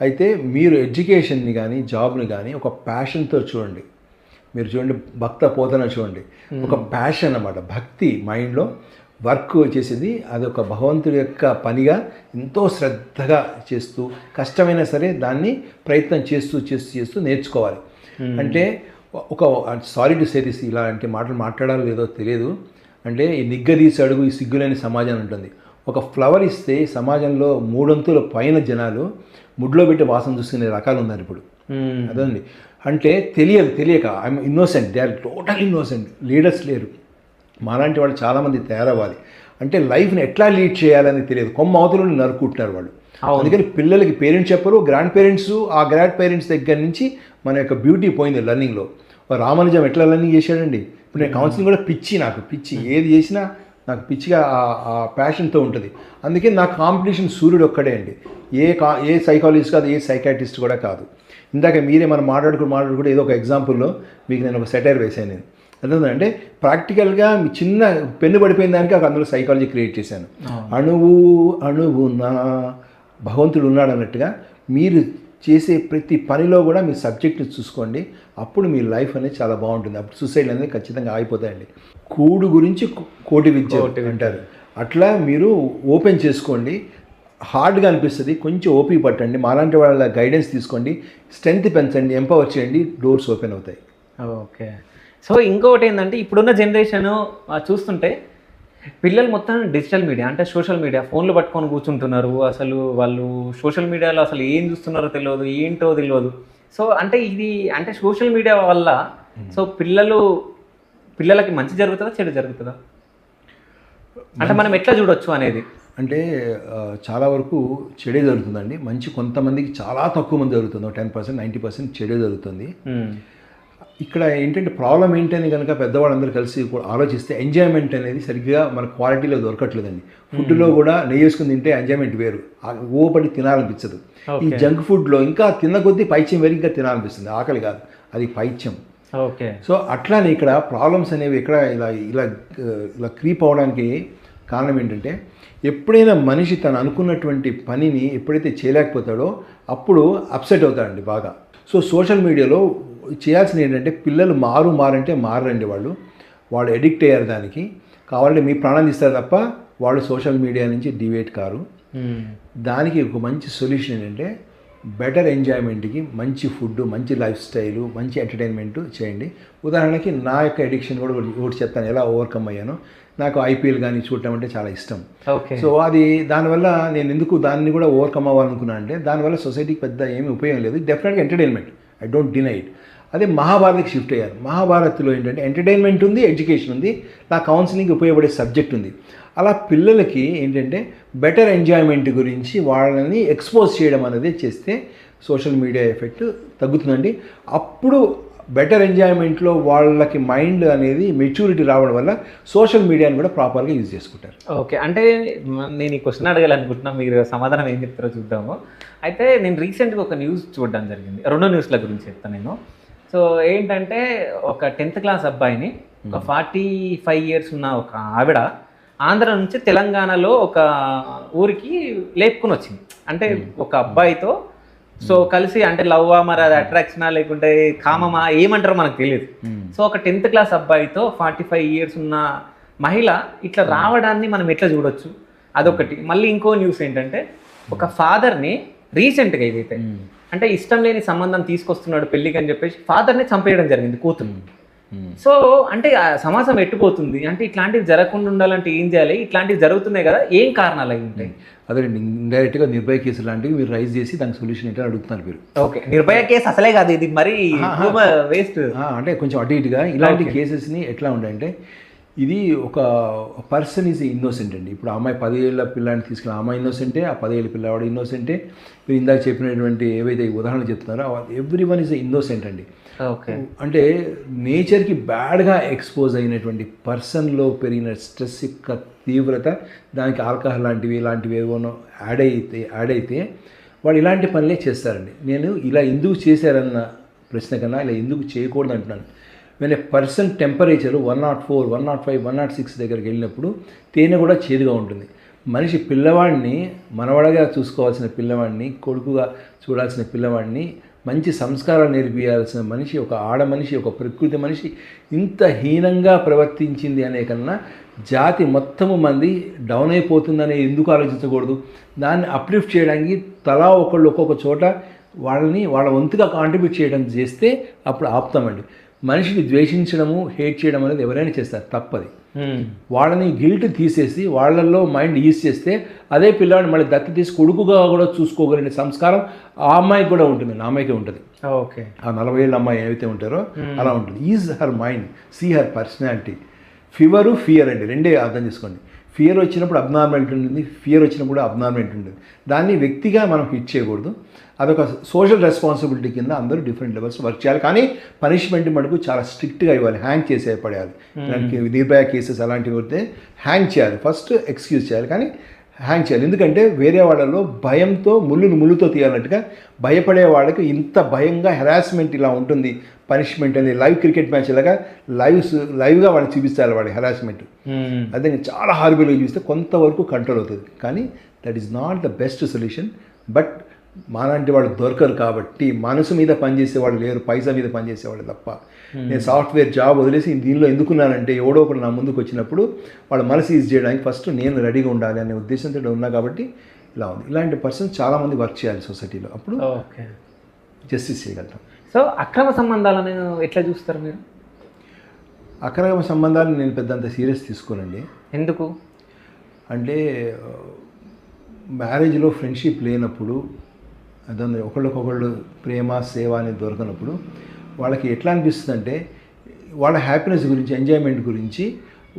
అయితే మీరు ఎడ్యుకేషన్ని కానీ జాబ్ని కానీ ఒక ప్యాషన్తో చూడండి. మీరు చూడండి, భక్త పోతన చూడండి, ఒక ప్యాషన్ అన్నమాట, భక్తి మైండ్లో వర్క్ చేసేది. అది ఒక భగవంతుడి యొక్క పనిగా ఎంతో శ్రద్ధగా చేస్తూ కష్టమైనా సరే దాన్ని ప్రయత్నం చేస్తూ నేర్చుకోవాలి. అంటే ఒక సారీ టు సే దిస్, ఇలాంటి మాటలు మాట్లాడాలో లేదో తెలియదు. అంటే ఈ నిగ్గదీసి అడుగు ఈ సిగ్గులేని సమాజం ఉంటుంది. ఒక ఫ్లవర్ ఇస్తే సమాజంలో 3 అంతుల పైన జనాలు ముడ్లో పెట్టి వాసన చూసుకునే రకాలు ఉన్నారు ఇప్పుడు. అదండి. అంటే తెలియక I'm innocent, they are total innocent. Leaders లేరు. మాలాంటి వాళ్ళు చాలామంది తయారవ్వాలి. అంటే లైఫ్ని ఎట్లా లీడ్ చేయాలని తెలియదు, కొమ్మ అవతలను నరుకుంటున్నారు వాళ్ళు. అందుకని పిల్లలకి పేరెంట్స్ చెప్పరు, గ్రాండ్ పేరెంట్స్, ఆ గ్రాండ్ పేరెంట్స్ దగ్గర నుంచి మన యొక్క బ్యూటీ పోయింది లర్నింగ్లో. రామానుజం ఎట్లా లర్నింగ్ చేశాడండి. ఇప్పుడు నేను కౌన్సిలింగ్ కూడా నాకు పిచ్చి, ఏది చేసినా నాకు పిచ్చిగా ఆ ప్యాషన్తో ఉంటుంది. అందుకే నా కాంపిటీషన్ సూర్యుడు ఒక్కడే అండి. ఏ సైకాలజిస్ట్ కాదు, ఏ సైకాట్రిస్ట్ కూడా కాదు. ఇందాక మీరే మనం మాట్లాడుకుంటూ ఏదో ఒక ఎగ్జాంపుల్లో మీకు నేను ఒక సెటైర్ వేసాను. నేను అర్థంటే ప్రాక్టికల్గా మీ చిన్న పెన్ను పడిపోయిన దానికి అందులో సైకాలజీ క్రియేట్ చేశాను. అణువున భగవంతుడు ఉన్నాడు అన్నట్టుగా మీరు చేసే ప్రతి పనిలో కూడా మీ సబ్జెక్ట్ని చూసుకోండి. అప్పుడు మీ లైఫ్ అనేది చాలా బాగుంటుంది. అప్పుడు సూసైడ్ అనేది ఖచ్చితంగా ఆగిపోతాయండి. కూడు గురించి కోటి విద్య అంటారు. అట్లా మీరు ఓపెన్ చేసుకోండి. హార్డ్గా అనిపిస్తుంది, కొంచెం ఓపిక పట్టండి. మాలాంటి వాళ్ళ గైడెన్స్ తీసుకోండి, స్ట్రెంత్ పెంచండి, ఎంపవర్ చేయండి, డోర్స్ ఓపెన్ అవుతాయి. ఓకే. సో ఇంకొకటి ఏంటంటే ఇప్పుడున్న జనరేషన్ చూస్తుంటే పిల్లలు మొత్తం డిజిటల్ మీడియా అంటే సోషల్ మీడియా ఫోన్లు పట్టుకొని కూర్చుంటున్నారు. అసలు వాళ్ళు సోషల్ మీడియాలో అసలు ఏం చూస్తున్నారో తెలియదు, ఏంటో తెలియదు. సో అంటే ఇది అంటే సోషల్ మీడియా వల్ల సో పిల్లలకి మంచి జరుగుతుందా చెడు జరుగుతుందా అంటే మనం ఎట్లా చూడొచ్చు అనేది? అంటే చాలా వరకు చెడే జరుగుతుందండి. మంచి కొంతమందికి చాలా తక్కువ మంది జరుగుతుంది. 10%, 90% చెడే జరుగుతుంది. ఇక్కడ ఏంటంటే ప్రాబ్లం ఏంటని కనుక పెద్దవాళ్ళందరూ కలిసి ఆలోచిస్తే ఎంజాయ్మెంట్ అనేది సరిగ్గా మన క్వాలిటీలో దొరకట్లేదండి. ఫుడ్లో కూడా నెయ్యి వేసుకుని తింటే ఎంజాయ్మెంట్ వేరు, ఓపడి తినాలనిపించదు. ఈ జంక్ ఫుడ్లో ఇంకా తిన్న కొద్దీ పైచ్యం వేరు, ఇంకా తినాలనిపిస్తుంది. ఆకలి కాదు, అది పైచ్యం. ఓకే. సో అట్లానే ఇక్కడ ప్రాబ్లమ్స్ అనేవి ఇక్కడ ఇలా క్రీప్ అవడానికి కారణం ఏంటంటే ఎప్పుడైనా మనిషి తను అనుకున్నటువంటి పనిని ఎప్పుడైతే చేయలేకపోతాడో అప్పుడు అప్సెట్ అవుతాడండి బాగా. సో సోషల్ మీడియాలో చేయాల్సింది ఏంటంటే పిల్లలు మారంటే మారండి. వాళ్ళు ఎడిక్ట్ అయ్యారు దానికి. కావాలంటే మీ ప్రాణం తీస్తారు తప్ప వాళ్ళు సోషల్ మీడియా నుంచి డివేట్ కారు. దానికి ఒక మంచి సొల్యూషన్ ఏంటంటే బెటర్ ఎంజాయ్మెంట్కి మంచి ఫుడ్, మంచి లైఫ్ స్టైలు, మంచి ఎంటర్టైన్మెంట్ చేయండి. ఉదాహరణకి నా యొక్క ఎడిక్షన్ కూడా ఒకటి చెప్తాను, ఎలా ఓవర్కమ్ అయ్యానో. నాకు ఐపీఎల్ కానీ చూడటం అంటే చాలా ఇష్టం. సో అది దానివల్ల నేను ఎందుకు దాన్ని కూడా ఓవర్కమ్ అవ్వాలనుకున్నాను అంటే దానివల్ల సొసైటీకి పెద్ద ఏమీ ఉపయోగం లేదు, డెఫినెట్గా entertainment, I don't deny it. అదే మహాభారత్కి షిఫ్ట్ అయ్యారు. మహాభారత్లో ఏంటంటే ఎంటర్టైన్మెంట్ ఉంది, ఎడ్యుకేషన్ ఉంది, నా కౌన్సిలింగ్కి ఉపయోగపడే సబ్జెక్ట్ ఉంది. అలా పిల్లలకి ఏంటంటే బెటర్ ఎంజాయ్మెంట్ గురించి వాళ్ళని ఎక్స్పోజ్ చేయడం అనేది చేస్తే సోషల్ మీడియా ఎఫెక్ట్ తగ్గుతుందండి. అప్పుడు బెటర్ ఎంజాయ్మెంట్లో వాళ్ళకి మైండ్ అనేది మెచ్యూరిటీ రావడం వల్ల సోషల్ మీడియాని కూడా ప్రాపర్గా యూజ్ చేసుకుంటారు. ఓకే, అంటే నేను ఈ క్వశ్చన్ అడగాలనుకుంటున్నా, మీరు సమాధానం ఏం చెప్తారో చూద్దాము. అయితే నేను రీసెంట్గా ఒక న్యూస్ చూడడం జరిగింది, 2 న్యూస్ల గురించి చెప్తాను నేను. సో ఏంటంటే ఒక 10th క్లాస్ అబ్బాయిని, ఒక 45 years ఉన్న ఒక ఆవిడ ఆంధ్ర నుంచి తెలంగాణలో ఒక ఊరికి లేపుకుని వచ్చింది. అంటే ఒక అబ్బాయితో సో కలిసి, అంటే లవ్వా మరి అది అట్రాక్షనా లేకుంటే కామమా ఏమంటారో మనకు తెలియదు. సో ఒక 10th క్లాస్ అబ్బాయితో 45 years ఉన్న మహిళ ఇట్లా రావడాన్ని మనం ఎట్లా చూడొచ్చు, అదొకటి. మళ్ళీ ఇంకో న్యూస్ ఏంటంటే ఒక ఫాదర్ని రీసెంట్గా ఇదైతే అంటే ఇష్టం లేని సంబంధం తీసుకొస్తున్నాడు పెళ్ళికి అని చెప్పేసి ఫాదర్ని చంపేయడం జరిగింది, కూతురు. సో అంటే సమాజం ఎట్టుపోతుంది అంటే ఇట్లాంటివి జరగకుండా ఉండాలంటే ఏం చేయాలి? ఇట్లాంటివి జరుగుతున్నాయి కదా, ఏం కారణాలు అయి ఉంటాయి? అదే ఇండైరెక్ట్గా నిర్భయ కేసు లాంటివి మీరు రైజ్ చేసి దానికి సొల్యూషన్ ఏంటో అడుగుతున్నారు మీరు. ఓకే, నిర్భయ కేసు అసలే కాదు ఇది, మరి వేస్ట్. అంటే కొంచెం అటు ఇటుగా ఇలాంటి కేసెస్ని ఎట్లా ఉంటాయంటే, ఇది ఒక పర్సన్ ఈజ్ ఇన్నోసెంట్ అండి. ఇప్పుడు అమ్మాయి 10 ఏళ్ల పిల్లాన్ని తీసుకుని అమ్మాయి ఇన్నోసెంటే, ఆ 10 ఏళ్ళ పిల్లవాడు ఇన్నోసెంటే. మీరు ఇందాక చెప్పినటువంటి ఏవైతే ఉదాహరణలు చెప్తున్నారో ఎవ్రీ వన్ ఈజ్ ఇన్నోసెంట్ అండి. ఓకే, అంటే నేచర్కి బ్యాడ్గా ఎక్స్పోజ్ అయినటువంటి పర్సన్లో పెరిగిన స్ట్రెస్ యొక్క తీవ్రత, దానికి ఆల్కహాల్ లాంటివి ఇలాంటివి ఏవోనో యాడ్ అయితే వాళ్ళు ఇలాంటి పనులే చేస్తారండి. నేను ఇలా ఎందుకు చేశారన్న ప్రశ్న కన్నా ఇలా ఎందుకు చేయకూడదు అంటున్నాను. when a person temperature 104, 105, 106 దగ్గరికి వెళ్ళినప్పుడు తేనె కూడా చేదుగా ఉంటుంది. మనిషి పిల్లవాడిని మనవడగా చూసుకోవాల్సిన పిల్లవాడిని, కొడుకుగా చూడాల్సిన పిల్లవాడిని, మంచి సంస్కారాలు నేర్పించాల్సిన మనిషి, ఒక ఆడ మనిషి, ఒక ప్రకృతి మనిషి ఇంత హీనంగా ప్రవర్తించింది అనే కన్నా జాతి మొత్తము మంది డౌన్ అయిపోతుందనే ఎందుకు ఆలోచించకూడదు? దాన్ని అప్లిఫ్ట్ చేయడానికి తలా ఒకళ్ళు ఒక్కొక్క చోట వాళ్ళ వంతుగా కాంట్రిబ్యూట్ చేయడం చేస్తే అప్పుడు ఆపుతామండి. మనిషిని ద్వేషించడము, హేట్ చేయడం అనేది ఎవరైనా చేస్తారు, తప్పది. వాళ్ళని గిల్ట్ తీసేసి వాళ్ళల్లో మైండ్ ఈజ్ చేస్తే అదే పిల్లవాడిని మళ్ళీ దత్తి తీసి కొడుకుగా కూడా చూసుకోగలిగిన సంస్కారం ఆ అమ్మాయికి కూడా ఉంటుంది, నా అమ్మాయికే ఉంటుంది. ఓకే, ఆ 40 ఏళ్ళ అమ్మాయి ఏవైతే ఉంటారో అలా ఉంటుంది. Is her mind, see her personality. Fever, fear అండి, రెండే అర్థం చేసుకోండి. ఫియర్ వచ్చినప్పుడు అబ్నార్మాలిటీ ఉంటుంది, ఫియర్ వచ్చినప్పుడు అబ్నార్మాలిటీ ఉంటుంది. దాన్ని వ్యక్తిగా మనం హిట్ చేయకూడదు. అదొక సోషల్ రెస్పాన్సిబిలిటీ కింద అందరూ డిఫరెంట్ లెవెల్స్ వర్క్ చేయాలి. కానీ పనిష్మెంట్ మటుకు చాలా స్ట్రిక్ట్గా ఇవ్వాలి, హ్యాంగ్ చేసే పడేయాలి. దానికి నిర్భయ కేసెస్ అలాంటివి వస్తే హ్యాంగ్ చేయాలి, ఫస్ట్ ఎక్స్క్యూజ్ చేయాలి కానీ హ్యాంగ్ చేయాలి. ఎందుకంటే వేరే వాళ్ళలో భయంతో ముళ్ళుతో తీయాలన్నట్టుగా భయపడే వాళ్ళకి ఇంత భయంగా హెరాస్మెంట్ ఇలా ఉంటుంది. పనిష్మెంట్ అనేది లైవ్ క్రికెట్ మ్యాచ్ లాగా లైవ్గా వాళ్ళు చూపిస్తారు వాడి హెరాస్మెంట్. అదే చాలా హార్బుల్గా చూస్తే కొంతవరకు కంట్రోల్ అవుతుంది. కానీ that is not the best solution. But మాలాంటి వాళ్ళు దొరకరు కాబట్టి మనసు మీద పనిచేసేవాళ్ళు లేరు, పైసా మీద పనిచేసేవాళ్ళు తప్ప. నేను సాఫ్ట్వేర్ జాబ్ వదిలేసి దీనిలో ఎందుకున్నానంటే ఎవడో ఒకడు నా ముందుకు వచ్చినప్పుడు వాళ్ళ మనసు ఈజ్ చేయడానికి ఫస్ట్ నేను రెడీగా ఉండాలి అనే ఉద్దేశంతో ఉన్నా కాబట్టి ఇలా ఉంది. ఇలాంటి పర్సన్స్ చాలామంది వర్క్ చేయాలి సొసైటీలో, అప్పుడు జస్టిస్ చేయగలుగుతాం. సో అక్రమ సంబంధాలను ఎట్లా చూస్తారు మీరు? అక్రమ సంబంధాలు నేను పెద్దంత సీరియస్ తీసుకోనండి. ఎందుకు అంటే మ్యారేజ్లో ఫ్రెండ్షిప్ లేనప్పుడు, అదే ఒకళ్ళకొకళ్ళు ప్రేమ సేవ అనేది దొరకనప్పుడు వాళ్ళకి ఎట్లా అనిపిస్తుంది అంటే వాళ్ళ హ్యాపీనెస్ గురించి, ఎంజాయ్మెంట్ గురించి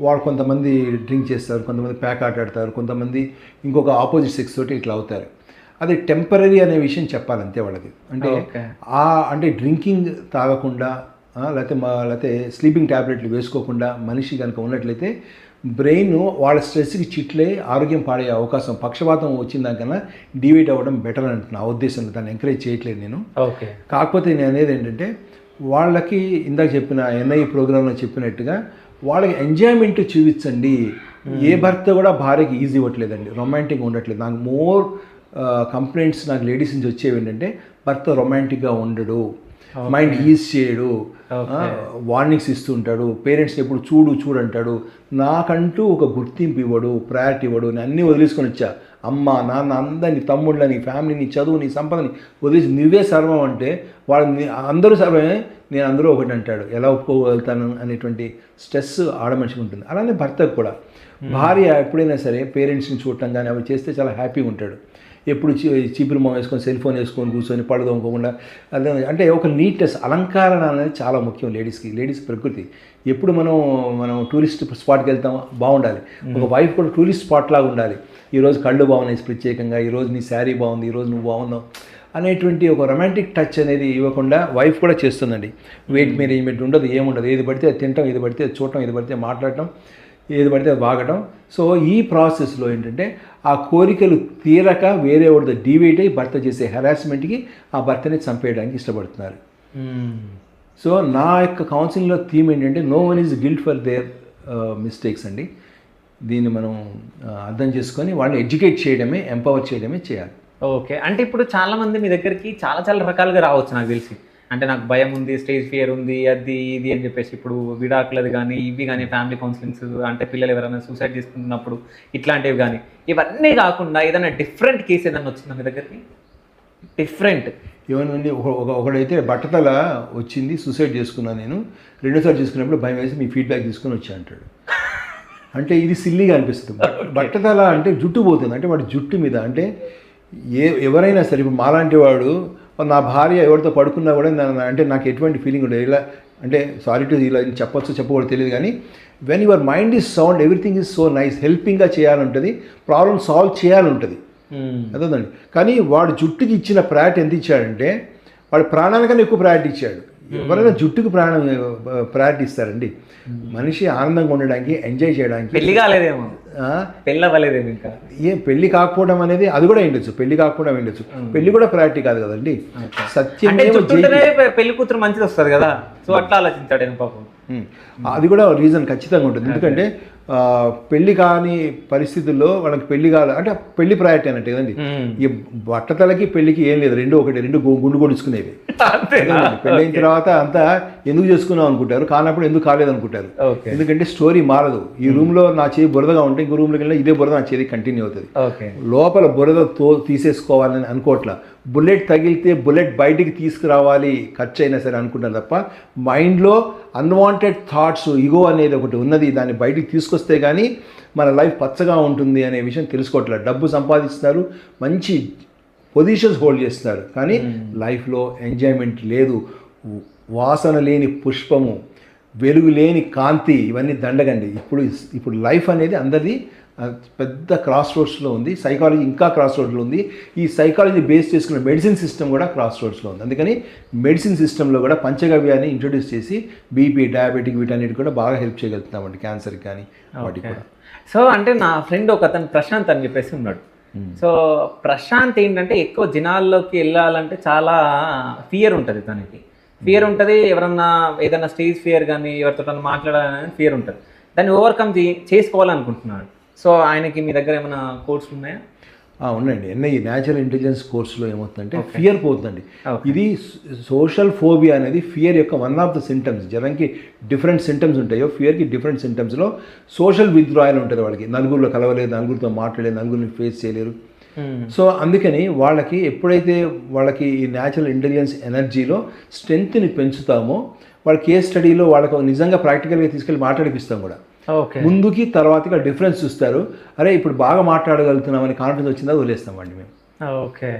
వాళ్ళు కొంతమంది డ్రింక్ చేస్తారు, కొంతమంది ప్యాక్ ఆట ఆడతారు, కొంతమంది ఇంకొక ఆపోజిట్ సెక్స్ తోటి ఇట్లా అవుతారు. అది టెంపరీ అనే విషయం చెప్పాలి అంతే వాళ్ళకి. అంటే డ్రింకింగ్ తాగకుండా లేకపోతే స్లీపింగ్ ట్యాబ్లెట్లు వేసుకోకుండా మనిషి కనుక ఉన్నట్లయితే బ్రెయిన్ వాళ్ళ స్ట్రెస్కి చిట్లే ఆరోగ్యం పాడే అవకాశం, పక్షపాతం వచ్చిన దానికన్నా డివైడ్ అవ్వడం బెటర్ అంటున్నా ఆ ఉద్దేశంలో. దాన్ని ఎంకరేజ్ చేయట్లేదు నేను. కాకపోతే నేను అనేది ఏంటంటే వాళ్ళకి ఇందాక చెప్పిన ఎన్ఐ ప్రోగ్రాంలో చెప్పినట్టుగా వాళ్ళకి ఎంజాయ్మెంట్ చూపించండి. ఏ భర్త కూడా భార్యకి ఈజీ ఇవ్వట్లేదండి, రొమాంటిక్గా ఉండట్లేదు. నాకు మోర్ కంప్లైంట్స్ నాకు లేడీస్ నుంచి వచ్చేవి ఏంటంటే భర్త రొమాంటిక్గా ఉండడు, మైండ్ ఈజ్ చేయడు, వార్నింగ్స్ ఇస్తూ ఉంటాడు, పేరెంట్స్ని ఎప్పుడు చూడు అంటాడు, నాకంటూ ఒక గుర్తింపు ఇవ్వడు, ప్రయారిటీ ఇవ్వడు. నేను అన్నీ వదిలేసుకొని వచ్చా, అమ్మ నాన్న అందరినీ, తమ్ముళ్ళని, ఫ్యామిలీని, చదువుని, సంపదని వదిలేసి నువ్వే సర్వం అంటే వాళ్ళని అందరూ సర్వమే, నేను అందరూ ఒకటి అంటాడు. ఎలా ఒప్పుకోగలుగుతాను అనేటువంటి స్ట్రెస్ ఆడమనిషికి ఉంటుంది. అలానే భర్తకు కూడా. భార్య ఎప్పుడైనా సరే పేరెంట్స్ని చూడటం కానీ అవి చేస్తే చాలా హ్యాపీగా ఉంటాడు. ఎప్పుడు చీపురు మొహం వేసుకొని సెల్ ఫోన్ వేసుకొని కూర్చొని పళ్ళు తోముకోకుండా, అదే అంటే ఒక నీట్నెస్, అలంకరణ అనేది చాలా ముఖ్యం లేడీస్కి. లేడీస్ ప్రకృతి. ఎప్పుడు మనం టూరిస్ట్ స్పాట్కి వెళ్తాం, బాగుండాలి. ఒక వైఫ్ కూడా టూరిస్ట్ స్పాట్ లాగా ఉండాలి. ఈరోజు కళ్ళు బాగున్నాయి ప్రత్యేకంగా, ఈరోజు నీ శారీ బాగుంది, ఈరోజు నువ్వు బాగున్నావు అనేటువంటి ఒక రొమాంటిక్ టచ్ అనేది ఇవ్వకుండా వైఫ్ కూడా చేస్తుందండి. వెయిట్ మేనేజ్మెంట్ ఉండదు, ఏముండదు. ఏది పడితే అది తినటం, ఏది పడితే అది చూడటం, ఏది పడితే మాట్లాడటం, ఏది పడితే అది వాగటం. సో ఈ ప్రాసెస్లో ఏంటంటే ఆ కోరికలు తీరక వేరే వాడితో డివైట్ అయ్యి భర్త చేసే హెరాస్మెంట్కి ఆ భర్తని చంపేయడానికి ఇష్టపడుతున్నారు. సో నా యొక్క కౌన్సిలింగ్లో థీమ్ ఏంటంటే no one is guilt for their mistakes అండి. దీన్ని మనం అర్థం చేసుకొని వాళ్ళని ఎడ్యుకేట్ చేయడమే, ఎంపవర్ చేయడమే చేయాలి. ఓకే. అంటే ఇప్పుడు చాలామంది మీ దగ్గరికి చాలా రకాలుగా రావచ్చు నాకు తెలిసి. అంటే నాకు భయం ఉంది, స్టేజ్ ఫియర్ ఉంది, అది ఇది అని చెప్పేసి, ఇప్పుడు విడాకులది కానీ ఇవి కానీ, ఫ్యామిలీ కౌన్సిలింగ్స్, అంటే పిల్లలు ఎవరైనా సూసైడ్ చేసుకుంటున్నప్పుడు ఇట్లాంటివి కానీ, ఇవన్నీ కాకుండా ఏదైనా డిఫరెంట్ కేసు ఏదైనా వచ్చిందా మీ దగ్గరికి? డిఫరెంట్ ఏమనండి, ఒకడైతే బట్టతల వచ్చింది, సూసైడ్ చేసుకున్నాను నేను, రెండోసారి చేసుకున్నప్పుడు భయం వేసి మీ ఫీడ్బ్యాక్ తీసుకొని వచ్చా అంటాడు. అంటే ఇది సిల్లీగా అనిపిస్తుంది. బట్టతల అంటే జుట్టు పోతుంది, అంటే వాడి జుట్టు మీద, అంటే ఎవరైనా సరే, ఇప్పుడు మాలాంటి వాడు, నా భార్య ఎవరితో పడుకున్నా కూడా అంటే నాకు ఎటువంటి ఫీలింగ్ ఉండదు. ఇలా అంటే సారీ టు ఇలా చెప్పకూడదు తెలియదు, కానీ when your mind is sound, everything is so nice, హెల్పింగ్గా చేయాలంటుంది, ప్రాబ్లమ్ సాల్వ్ చేయాలంటుంది, అదేనండి. కానీ వాడు జుట్టుకి ఇచ్చిన ప్రయారిటీ ఎంత ఇచ్చాడంటే వాడు ప్రాణానికన్నా ఎక్కువ ప్రయారిటీ ఇచ్చాడు. ఎవరైనా జుట్టుకు ప్రయారిటీ ఇస్తారండి? మనిషి ఆనందంగా ఉండడానికి, ఎంజాయ్ చేయడానికి. పెళ్లి కాలేదేమో, పెళ్ళి అవ్వలేదేమో ఇంకా. పెళ్లి కాకపోవడం అనేది అది కూడా ఉండొచ్చు, పెళ్లి కాకపోవడం ఉండొచ్చు. పెళ్లి కూడా ప్రయారిటీ కాదు కదండి. సత్యం పెళ్లి కూతురు మంచిది వస్తుంది కదా, సో అట్లా ఆలోచించాడు పాపం. అది కూడా రీజన్ ఖచ్చితంగా ఉంటుంది. ఎందుకంటే పెళ్లి కాని పరిస్థితుల్లో వాళ్ళకి పెళ్లి కావాలి అంటే పెళ్లి ప్రయారిటీ అన్నట్టు కదండి. ఈ బట్టతలకి పెళ్లికి ఏం లేదు, రెండు గుండు కొడుచుకునేవి. పెళ్ళి అయిన తర్వాత అంతా ఎందుకు చేసుకున్నాం అనుకుంటారు, కానప్పుడు ఎందుకు కాలేదు అనుకుంటారు. ఎందుకంటే స్టోరీ మారదు. ఈ రూమ్ లో నా చేయి బురదగా ఉంటే ఇంకో రూమ్లోకి వెళ్ళినా ఇదే బురద నా చేతి కంటిన్యూ అవుతుంది. లోపల బురద తీసేసుకోవాలని అనుకోవట్లా. బుల్లెట్ తగిలితే బుల్లెట్ బయటికి తీసుకురావాలి, ఖర్చు అయినా సరే అనుకుంటారు తప్ప మైండ్లో అన్వాంటెడ్ థాట్స్, ఈగో అనేది ఒకటి ఉన్నది, దాన్ని బయటికి తీసుకొస్తే కానీ మన లైఫ్ పచ్చగా ఉంటుంది అనే విషయం తెలుసుకోవట్లేదు. డబ్బు సంపాదిస్తున్నారు, మంచి పొజిషన్స్ హోల్డ్ చేస్తున్నారు, కానీ లైఫ్లో ఎంజాయ్మెంట్ లేదు. వాసన లేని పుష్పము, వెలుగు లేని కాంతి, ఇవన్నీ దండగండి. ఇప్పుడు లైఫ్ అనేది అందరిది పెద్ద క్రాస్ రోడ్స్లో ఉంది. సైకాలజీ ఇంకా క్రాస్ రోడ్స్లో ఉంది. ఈ సైకాలజీ బేస్ చేసుకున్న మెడిసిన్ సిస్టమ్ కూడా క్రాస్ రోడ్స్లో ఉంది. అందుకని మెడిసిన్ సిస్టంలో కూడా పంచగవ్యాన్ని ఇంట్రొడ్యూస్ చేసి బీపీ, డయాబెటిక్, వీటన్నిటి కూడా బాగా హెల్ప్ చేయగలుగుతామండి, క్యాన్సర్కి కానీ వాటికి కూడా. సో అంటే నా ఫ్రెండ్ ఒక అతను ప్రశాంత్ అని చెప్పేసి ఉన్నాడు. సో ప్రశాంత్ ఏంటంటే ఎక్కువ జనాల్లోకి వెళ్ళాలంటే చాలా ఫియర్ ఉంటుంది తనకి. ఫియర్ ఉంటుంది, ఎవరన్నా ఏదైనా స్టేజ్ ఫియర్ కానీ ఎవరితో మాట్లాడాలని ఫియర్ ఉంటుంది. దాన్ని ఓవర్కమ్ చేసుకోవాలనుకుంటున్నాడు. సో ఆయనకి మీ దగ్గర ఏమైనా కోర్సులు ఉన్నాయా? ఉన్నాయండి. ఎన్ఐ న్యాచురల్ ఇంటెలిజెన్స్ కోర్సులో ఏమవుతుందంటే ఫియర్ పోతుందండి. ఇది సోషల్ ఫోబియా అనేది ఫియర్ యొక్క వన్ ఆఫ్ ద సింటమ్స్. జనానికి డిఫరెంట్ సింటమ్స్ ఉంటాయో, ఫియర్కి డిఫరెంట్ సింటమ్స్లో సోషల్ విత్డ్రాయల్ ఉంటుంది. వాళ్ళకి నలుగురిలో కలవలేదు, నలుగురితో మాట్లాడలేదు, నలుగురిని ఫేస్ చేయలేరు. సో అందుకని వాళ్ళకి ఎప్పుడైతే వాళ్ళకి ఈ న్యాచురల్ ఇంటెలిజెన్స్ ఎనర్జీలో స్ట్రెంగ్త్ని పెంచుతామో, వాళ్ళ కేస్ స్టడీలో వాళ్ళకు నిజంగా ప్రాక్టికల్గా తీసుకెళ్ళి మాట్లాడిపిస్తాం కూడా. ముందుకి తర్వాతగా డిఫరెన్స్ చూస్తారు. అరే ఇప్పుడు బాగా మాట్లాడగలుగుతున్నామని కాన్ఫిడెన్స్ వచ్చిందా వదిలేస్తామండి మేము. ఓకే.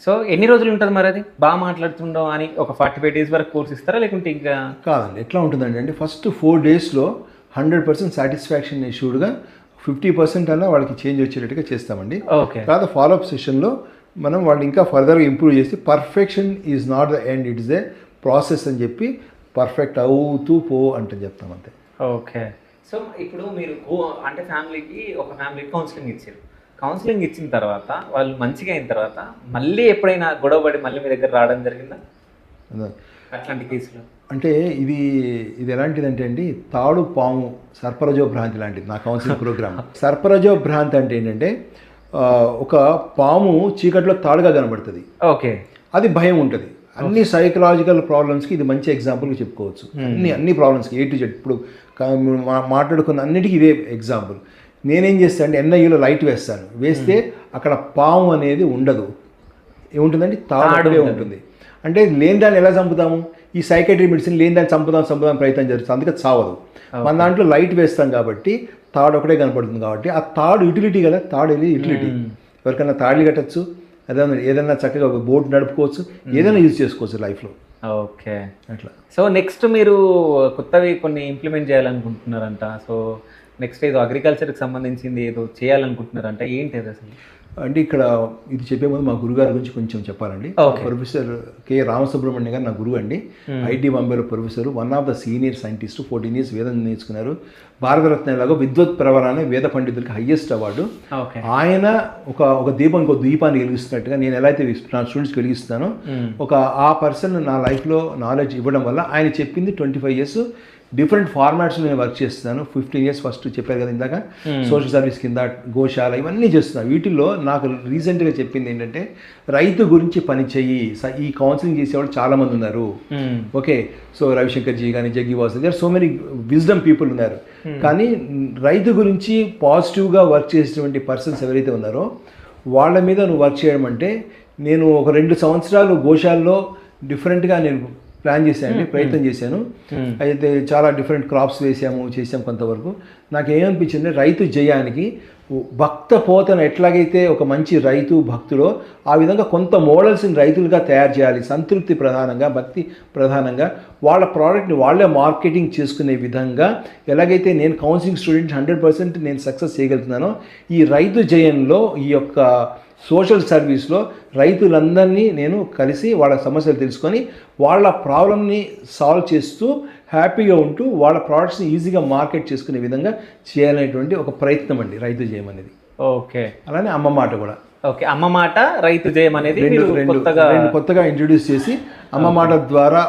సో ఎన్ని రోజులు ఉంటుంది మరి అది బాగా మాట్లాడుతుండో అని? ఒక 45 days వరకు కోర్స్ ఇస్తారా, లేకుంటే ఇంకా? కాదండి, ఎట్లా ఉంటుందండి అంటే ఫస్ట్ 4 daysలో 100% సాటిస్ఫాక్షన్ ఇష్యూడ్గా 50% అన్నా వాళ్ళకి చేంజ్ వచ్చేటట్టుగా చేస్తామండి. తర్వాత ఫాలోఅప్ సెషన్లో మనం వాళ్ళని ఇంకా ఫర్దర్గా ఇంప్రూవ్ చేసి perfection is not the end, it's a process అని చెప్పి పర్ఫెక్ట్ అవుతూ అంటే చెప్తాం అంతే. ఓకే. సో ఇప్పుడు మీరు అంటే ఒక ఫ్యామిలీకి కౌన్సిలింగ్ ఇచ్చారు. కౌన్సిలింగ్ ఇచ్చిన తర్వాత వాళ్ళు మంచిగా అయిన తర్వాత మళ్ళీ ఎప్పుడైనా గొడవపడి మళ్ళీ మీ దగ్గర రావడం జరిగిందా అట్లాంటి కేసులో? అంటే ఇది ఎలాంటిదంటే అండి, తాడు పాము సర్పరజో భ్రాంతి లాంటిది నా కౌన్సిలింగ్ ప్రోగ్రామ్. సర్పరజో భ్రాంతి అంటే ఏంటంటే ఒక పాము చీకట్లో తాడుగా కనబడుతుంది. ఓకే. అది భయం ఉంటుంది. అన్ని సైకలాజికల్ ప్రాబ్లమ్స్కి ఇది మంచి ఎగ్జాంపుల్గా చెప్పుకోవచ్చు. అన్ని ప్రాబ్లమ్స్కి A to Z. ఇప్పుడు మాట్లాడుకున్న అన్నిటికీ ఇదే ఎగ్జాంపుల్. నేనేం చేస్తాను అంటే NIUలో లైట్ వేస్తాను, వేస్తే అక్కడ పాము అనేది ఉండదు. ఏముంటుందండి? తాడే ఉంటుంది. అంటే లేని దాన్ని ఎలా చంపుతాము? ఈ సైకాట్రీ మెడిసిన్ లేని దాన్ని చంపుదాం ప్రయత్నం జరుగుతుంది, అందుకే చావదు. మన దాంట్లో లైట్ వేస్తాం కాబట్టి తాడు ఒకటే కనపడుతుంది. కాబట్టి ఆ తాడు యూటిలిటీ కదా, తాడు అనేది యూటిలిటీ. ఎవరికైనా తాళి కట్టచ్చు, ఏదైనా చక్కగా ఒక బోట్ నడుపుకోవచ్చు, ఏదైనా యూజ్ చేసుకోవచ్చు లైఫ్లో. ఓకే, అట్లా. సో నెక్స్ట్ మీరు కొత్తవి కొన్ని ఇంప్లిమెంట్ చేయాలనుకుంటున్నారంట. సో నెక్స్ట్ ఏదో అగ్రికల్చర్కి సంబంధించింది ఏదో చేయాలనుకుంటున్నారంట. ఏంటి అది అసలు? అంటే ఇక్కడ ఇది చెప్పే ముందు మా గురుగారి గురించి కొంచెం చెప్పాలండి. ప్రొఫెసర్ కె రామసుబ్రహ్మణ్య గారు నా గురువు అండి. ఐటీ బాంబేలో professor, one of the senior scientist. 14 years వేదం నేర్చుకున్నారు. భారతరత్న లాగా విద్వత్ ప్రవర అనే వేద పండితులకి హైయెస్ట్ అవార్డు. ఆయన ఒక దీపాన్ని వెలిగిస్తున్నట్టుగా నేను ఎలా అయితే నా స్టూడెంట్స్కి వెలిగిస్తానో ఆ పర్సన్ నా లైఫ్లో నాలెడ్జ్ ఇవ్వడం వల్ల ఆయన చెప్పింది 25 years డిఫరెంట్ ఫార్మాట్స్లో నేను వర్క్ చేస్తున్నాను. 15 years ఫస్ట్ చెప్పారు కదా ఇందాక, సోషల్ సర్వీస్ కింద గోశాల ఇవన్నీ చేస్తున్నాను. వీటిల్లో నాకు రీసెంట్గా చెప్పింది ఏంటంటే రైతు గురించి పని చెయ్యి. ఈ కౌన్సిలింగ్ చేసేవాళ్ళు చాలామంది ఉన్నారు. ఓకే, సో రవిశంకర్ జీ కానీ, Jaggi Vasu, there so many wisdom people ఉన్నారు. కానీ రైతు గురించి పాజిటివ్గా వర్క్ చేసేటువంటి పర్సన్స్ ఎవరైతే ఉన్నారో వాళ్ళ మీద నువ్వు వర్క్ చేయడం అంటే, నేను ఒక 2 సంవత్సరాలు గోశాలలో డిఫరెంట్గా నేను ప్లాన్ చేశాను, ప్రయత్నం చేశాను. అయితే చాలా డిఫరెంట్ క్రాప్స్ చేసాము కొంతవరకు. నాకు ఏమనిపించింది, రైతు జయానికి భక్త పోతన ఎట్లాగైతే ఒక మంచి రైతు భక్తుడో ఆ విధంగా కొంత మోడల్స్ని రైతులుగా తయారు చేయాలి. సంతృప్తి ప్రధానంగా, భక్తి ప్రధానంగా, వాళ్ళ ప్రోడక్ట్ని వాళ్ళే మార్కెటింగ్ చేసుకునే విధంగా ఎలాగైతే నేను కౌన్సిలింగ్ స్టూడెంట్ 100% నేను సక్సెస్ చేయగలుగుతున్నానో, ఈ రైతు జయంలో ఈ యొక్క సోషల్ సర్వీస్లో రైతులందరినీ నేను కలిసి వాళ్ళ సమస్యలు తెలుసుకొని వాళ్ళ ప్రాబ్లమ్ని సాల్వ్ చేస్తూ హ్యాపీగా ఉంటూ వాళ్ళ ప్రోడక్ట్స్ని ఈజీగా మార్కెట్ చేసుకునే విధంగా చేయాలనేటువంటి ఒక ప్రయత్నం అండి రైతు జయం అనేది. ఓకే, అలానే అమ్మ మాట కూడా. ఓకే, అమ్మ మాట రైతు జయం అనేది రెండు కొత్తగా ఇంట్రొడ్యూస్ చేసి, అమ్మ మాట ద్వారా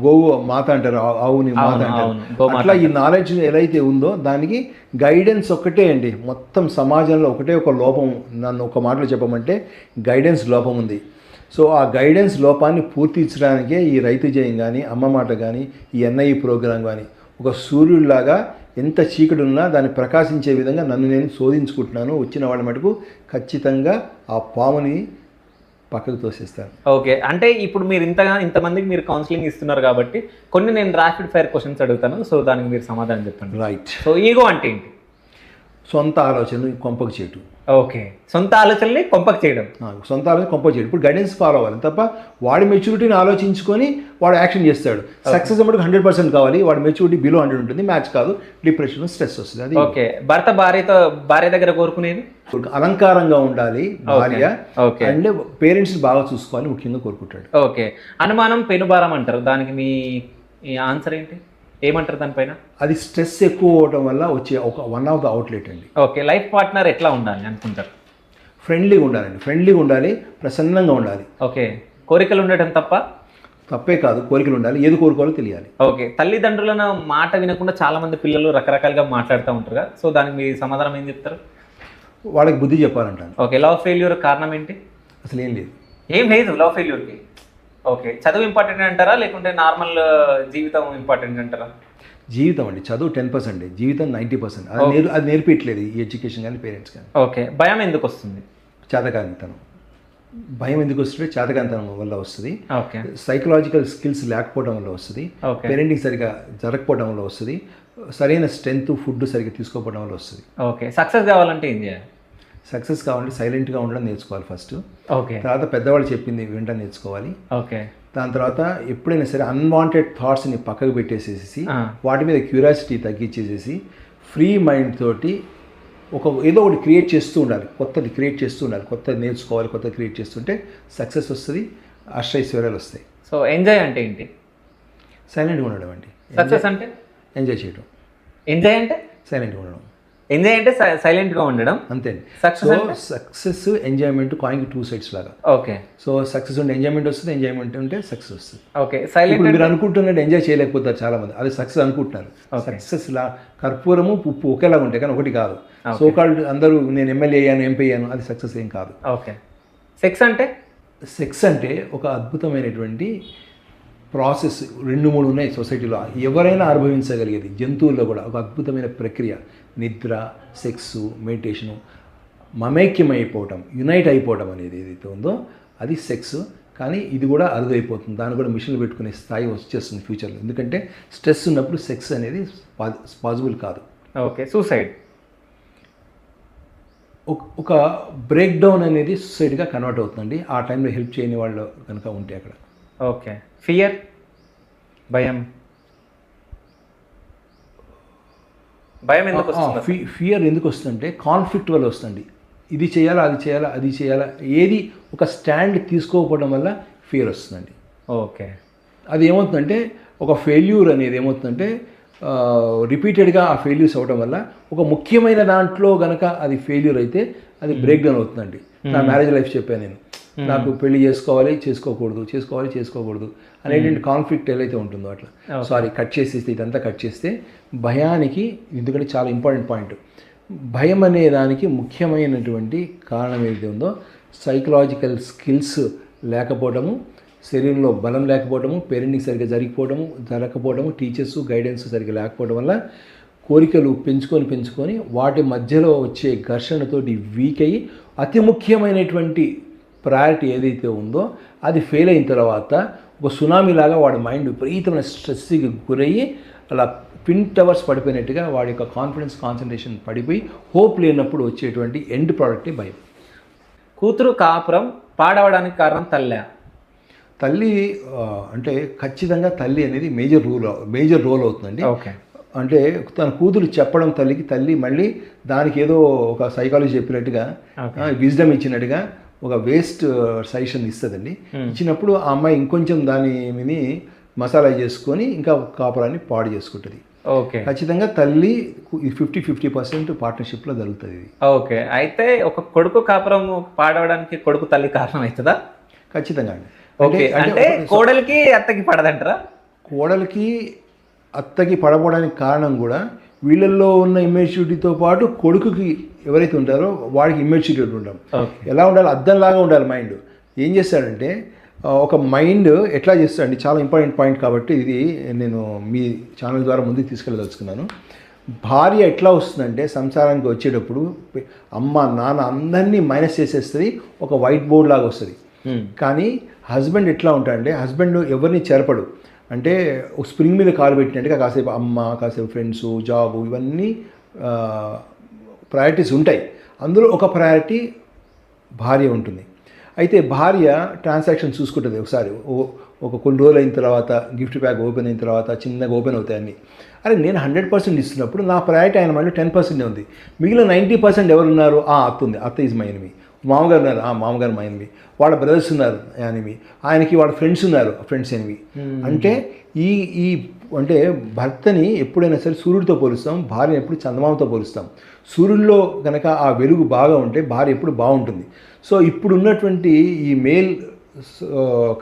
గోవు మాత అంటారు, ఆవుని మాత అంటారు. అట్లా ఈ నాలెడ్జ్ ఎలా ఉందో దానికి గైడెన్స్ ఒక్కటే అండి. మొత్తం సమాజంలో ఒక లోపం, నన్ను ఒక మాటలో చెప్పమంటే గైడెన్స్ లోపం ఉంది. సో ఆ గైడెన్స్ లోపాన్ని పూర్తించడానికే ఈ రైతు జయం కానీ, అమ్మ మాట కానీ, ఈ NIE ప్రోగ్రాం కానీ ఒక సూర్యుడిలాగా ఎంత చీకటి ఉన్నా దాన్ని ప్రకాశించే విధంగా నన్ను నేను శోధించుకుంటున్నాను. వచ్చిన వాళ్ళ మటుకు ఖచ్చితంగా ఆ పాముని పక్కకు తోసేస్తాను. ఓకే, అంటే ఇప్పుడు మీరు ఇంతమందికి మీరు కౌన్సిలింగ్ ఇస్తున్నారు కాబట్టి కొన్ని నేను ర్యాపిడ్ ఫైర్ క్వశ్చన్స్ అడుగుతాను. సో దానికి మీరు సమాధానం చెప్పండి. రైట్. సో ఈగో అంటే ఏంటి? సొంత ఆలోచనలు కొంపకు చేయటం. ఓకే, సొంత ఆలోచనల్ని కొంపకు చేయడం. సొంత ఆలోచన కొంపకు చేయడం. ఇప్పుడు గైడెన్స్ ఫాలో అవ్వాలి తప్ప వాడి మెచ్యూరిటీని ఆలోచించుకొని వాడు యాక్షన్ చేస్తాడు. సక్సెస్ అన్నప్పుడు 100% కావాలి. వాడి మెచ్యూరిటీ బిలో 100 ఉంటుంది, మ్యాచ్ కాదు, డిప్రెషన్, స్ట్రెస్ వస్తుంది. అది ఓకే. భర్త భార్య దగ్గర కోరుకునేది అలంకారంగా ఉండాలి భార్య, అండ్ పేరెంట్స్ బాగా చూసుకోవాలి ముఖ్యంగా కోరుకుంటాడు. ఓకే. అనుమానం పెనుభారం అంటారు, దానికి మీ ఆన్సర్ ఏంటి? ఏమంటారు దానిపైన? అది స్ట్రెస్ ఎక్కువ అవడం వల్ల వచ్చే వన్ ఆఫ్ ద అవుట్లెట్ అండి. ఓకే. లైఫ్ పార్ట్నర్ ఎట్లా ఉండాలి అనుకుంటారు? ఫ్రెండ్లీగా ఉండాలండి. ఫ్రెండ్లీగా ఉండాలి, ప్రసన్నంగా ఉండాలి. ఓకే. కోరికలు ఉండటం తప్పే కాదు, కోరికలు ఉండాలి, ఏది కోరుకోవాలో తెలియాలి. ఓకే. తల్లిదండ్రులను మాట వినకుండా చాలా మంది పిల్లలు రకరకాలుగా మాట్లాడుతూ ఉంటారు కదా, సో దానికి మీ సమాధానం ఏం చెప్తారు? వాళ్ళకి బుద్ధి చెప్పాలంటాను. ఓకే. లవ్ ఫెయిల్యూర్ కారణం ఏంటి? అసలు ఏం లేదు. ఏం లేదు లవ్ ఫెయిల్యూర్కి. ఓకే. చదువు ఇంపార్టెంట్ అంటారా, లేకుంటే నార్మల్ జీవితం ఇంపార్టెంట్ అంటారా? జీవితం అండి. చదువు 10%, జీవితం 90%. అది నేర్పించలేదు ఈ ఎడ్యుకేషన్ కానీ పేరెంట్స్ కానీ. ఓకే. భయం ఎందుకు వస్తుంది? చేతకానితనం. భయం ఎందుకు వస్తుంటే చేతకానితనం వల్ల వస్తుంది. ఓకే. సైకలాజికల్ స్కిల్స్ లేకపోవడం వల్ల వస్తుంది. పేరెంటింగ్ సరిగా జరగకపోవడం వల్ల వస్తుంది. సరైన స్ట్రెంత్, ఫుడ్ సరిగ్గా తీసుకోకపోవడం వల్ల వస్తుంది. ఓకే. సక్సెస్ కావాలంటే ఏం చేయాలి? సక్సెస్ కావాలంటే సైలెంట్గా ఉండడం నేర్చుకోవాలి ఫస్ట్. ఓకే. తర్వాత పెద్దవాళ్ళు చెప్పింది వినడం నేర్చుకోవాలి. ఓకే. దాని తర్వాత ఎప్పుడైనా సరే అన్వాంటెడ్ థాట్స్ని పక్కకు పెట్టేసేసి వాటి మీద క్యూరియాసిటీ తగ్గించేసేసి ఫ్రీ మైండ్ తోటి ఏదో ఒకటి క్రియేట్ చేస్తూ ఉండాలి, కొత్తది క్రియేట్ చేస్తూ ఉండాలి, కొత్తది నేర్చుకోవాలి, కొత్తది క్రియేట్ చేస్తుంటే సక్సెస్ వస్తుంది, అష్టైశ్వర్యాలు వస్తాయి. సో ఎంజాయ్ అంటే ఏంటి? సైలెంట్గా ఉండడం అండి. సక్సెస్ అంటే ఎంజాయ్ చేయడం. ఎంజాయ్ అంటే సైలెంట్గా ఉండడం. ఎంజాయ్ అంటే సైలెంట్గా ఉండడం. అంతే. సక్సెస్ ఎంజాయ్మెంట్ కాయిన్కి 2 sides లాగా. ఓకే. సో సక్సెస్ ఉంటే ఎంజాయ్మెంట్ వస్తుంది, ఎంజాయ్మెంట్ ఉంటే సక్సెస్ వస్తుంది. ఓకే. సైలెంట్ మీరు అనుకుంటున్నట్టు ఎంజాయ్ చేయలేకపోతారు చాలా మంది, అది సక్సెస్ అనుకుంటున్నారు. సక్సెస్ కర్పూరము ఉప్పు ఒకేలాగా ఉంటాయి కానీ ఒకటి కాదు. సో కాల్డ్ అందరూ నేను ఎమ్మెల్యే అయ్యాను, ఎంపీ అయ్యాను, అది సక్సెస్ ఏం కాదు. ఓకే. సెక్స్ అంటే సెక్స్ అంటే ఒక అద్భుతమైనటువంటి ప్రాసెస్ 2-3 ఉన్నాయి సొసైటీలో, ఎవరైనా అనుభవించగలిగేది. జంతువుల్లో కూడా ఒక అద్భుతమైన ప్రక్రియ, నిద్ర, సెక్సు, మెడిటేషను, మమైక్యమైపోవటం, యునైట్ అయిపోవటం అనేది ఏదైతే ఉందో అది సెక్స్. కానీ ఇది కూడా అరుదైపోతుంది, దాన్ని కూడా మిషన్లు పెట్టుకునే స్థాయి వచ్చేస్తుంది ఫ్యూచర్లో. ఎందుకంటే స్ట్రెస్ ఉన్నప్పుడు సెక్స్ అనేది పాసిబుల్ కాదు. ఓకే, సూసైడ్ ఒక బ్రేక్ డౌన్ అనేది సూసైడ్గా కన్వర్ట్ అవుతుందండి, ఆ టైంలో హెల్ప్ చేయని వాళ్ళు కనుక ఉంటే అక్కడ. ఓకే, ఫియర్, భయం ఎందుకు వస్తుంది? ఫియర్ ఎందుకు వస్తుందంటే కాన్ఫ్లిక్ట్ వల్ల వస్తుంది. ఇది చేయాలా, అది చేయాలా, అది చేయాలా, ఏది ఒక స్టాండ్ తీసుకోకపోవడం వల్ల ఫియర్ వస్తుందండి. ఓకే, అది ఏమవుతుందంటే ఒక ఫెయిల్యూర్ అనేది ఏమవుతుందంటే రిపీటెడ్గా ఆ ఫెయిల్యూర్స్ అవ్వడం వల్ల ఒక ముఖ్యమైన దాంట్లో కనుక అది ఫెయిల్యూర్ అయితే అది బ్రేక్ డౌన్ అవుతుందండి. నా మ్యారేజ్ లైఫ్ చెప్పాను నేను, నాకు పెళ్లి చేసుకోవాలి, చేసుకోకూడదు అనేటువంటి కాన్ఫ్లిక్ట్ ఏదైతే ఉంటుందో అట్లా. సారీ, కట్ చేసేస్తే ఇదంతా కట్ చేస్తే భయానికి, ఎందుకంటే చాలా ఇంపార్టెంట్ పాయింట్, భయం అనే దానికి ముఖ్యమైనటువంటి కారణం ఏదైతే ఉందో సైకలాజికల్ స్కిల్స్ లేకపోవడము, శరీరంలో బలం లేకపోవడము, పేరెంటింగ్ సరిగ్గా జరగకపోవడము, టీచర్స్ గైడెన్స్ సరిగ్గా లేకపోవడం వల్ల కోరికలు పెంచుకొని వాటి మధ్యలో వచ్చే ఘర్షణతోటి వీక్ అయ్యి అతి ముఖ్యమైనటువంటి ప్రయారిటీ ఏదైతే ఉందో అది ఫెయిల్ అయిన తర్వాత ఒక సునామీ లాగా వాడి మైండ్ విపరీతమైన స్ట్రెస్కి గురయ్యి అలా పిన్ టవర్స్ పడిపోయినట్టుగా వాడి యొక్క కాన్ఫిడెన్స్, కాన్సన్ట్రేషన్ పడిపోయి హోప్ లేనప్పుడు వచ్చేటువంటి ఎండ్ ప్రోడక్టే భయం. కూతురు కాపురం పాడవడానికి కారణం తల్లి అంటే ఖచ్చితంగా తల్లి అనేది మేజర్ రోల్ అవుతుందండి. ఓకే, అంటే తన కూతురు చెప్పడం తల్లి మళ్ళీ దానికి ఏదో ఒక సైకాలజీ చెప్పినట్టుగా, విజ్డమ్ ఇచ్చినట్టుగా ఒక వేస్ట్ సజెషన్ ఇస్తుందండి. ఇచ్చినప్పుడు ఆ అమ్మాయి ఇంకొంచెం దాని మీద మసాలా చేసుకొని ఇంకా కాపురాన్ని పాడు చేసుకుంటుంది. ఓకే, ఖచ్చితంగా తల్లి 50% పార్ట్నర్షిప్లో జరుగుతుంది ఇది. ఓకే, అయితే ఒక కొడుకు కాపురం పాడవడానికి కొడుకు తల్లి కారణం అవుతుందా? ఖచ్చితంగా అండి. ఓకే, అంటే కోడలికి అత్తకి పడదంటారా? కోడలికి అత్తకి పడపోవడానికి కారణం కూడా వీళ్ళల్లో ఉన్న ఇమ్మెచ్యూరిటీతో పాటు కొడుకుకి ఎవరైతే ఉంటారో వాడికి ఇమ్మెచ్యూరిటీ ఉంటాం. ఎలా ఉండాలి, అద్దంలాగా ఉండాలి మైండ్. ఏం చేస్తాడంటే ఒక మైండ్ ఎట్లా చేస్తాడండి, చాలా ఇంపార్టెంట్ పాయింట్ కాబట్టి ఇది నేను మీ ఛానల్ ద్వారా ముందుకు తీసుకెళ్ళదలుచుకున్నాను. భార్య ఎట్లా వస్తుందంటే సంసారానికి వచ్చేటప్పుడు అమ్మ నాన్న అందరినీ మైనస్ చేసేస్తుంది, ఒక వైట్ బోర్డ్ లాగా వస్తుంది. కానీ హస్బెండ్ ఎట్లా ఉంటాడంటే హస్బెండ్ ఎవరిని చెరపడు, అంటే ఒక స్ప్రింగ్ మీద కాలు పెట్టినట్టుగా కాసేపు అమ్మ, కాసేపు ఫ్రెండ్స్, జాబు, ఇవన్నీ ప్రయారిటీస్ ఉంటాయి. అందులో ఒక ప్రయారిటీ భార్య ఉంటుంది. అయితే భార్య ట్రాన్సాక్షన్ చూసుకుంటుంది. ఒకసారి ఒక కొన్ని రోజులు అయిన తర్వాత గిఫ్ట్ ప్యాక్ ఓపెన్ అయిన తర్వాత చిన్నగా ఓపెన్ అవుతాయని, అరే నేను 100% ఇస్తున్నప్పుడు నా ప్రయారిటీ ఆయన మళ్ళీ 10% ఉంది, మిగిలిన 90% ఎవరున్నారు? అత్త ఉంది, అత్త ఈజ్ మై ఎనిమీ. మామగారు ఉన్నారు, మామగారు మై ఎనిమీ. వాళ్ళ బ్రదర్స్ ఉన్నారు ఎనిమీ, ఆయనకి వాళ్ళ ఫ్రెండ్స్ ఉన్నారు, ఫ్రెండ్స్ ఎనిమీ. అంటే ఈ అంటే భర్తని ఎప్పుడైనా సరే సూర్యుడితో పోలుస్తాం, భార్యని ఎప్పుడు చందమామతో పోలుస్తాం. సూర్యుడిలో కనుక ఆ వెలుగు బాగా ఉంటే భార్య ఎప్పుడు బాగుంటుంది. సో ఇప్పుడు ఉన్నటువంటి ఈ మేల్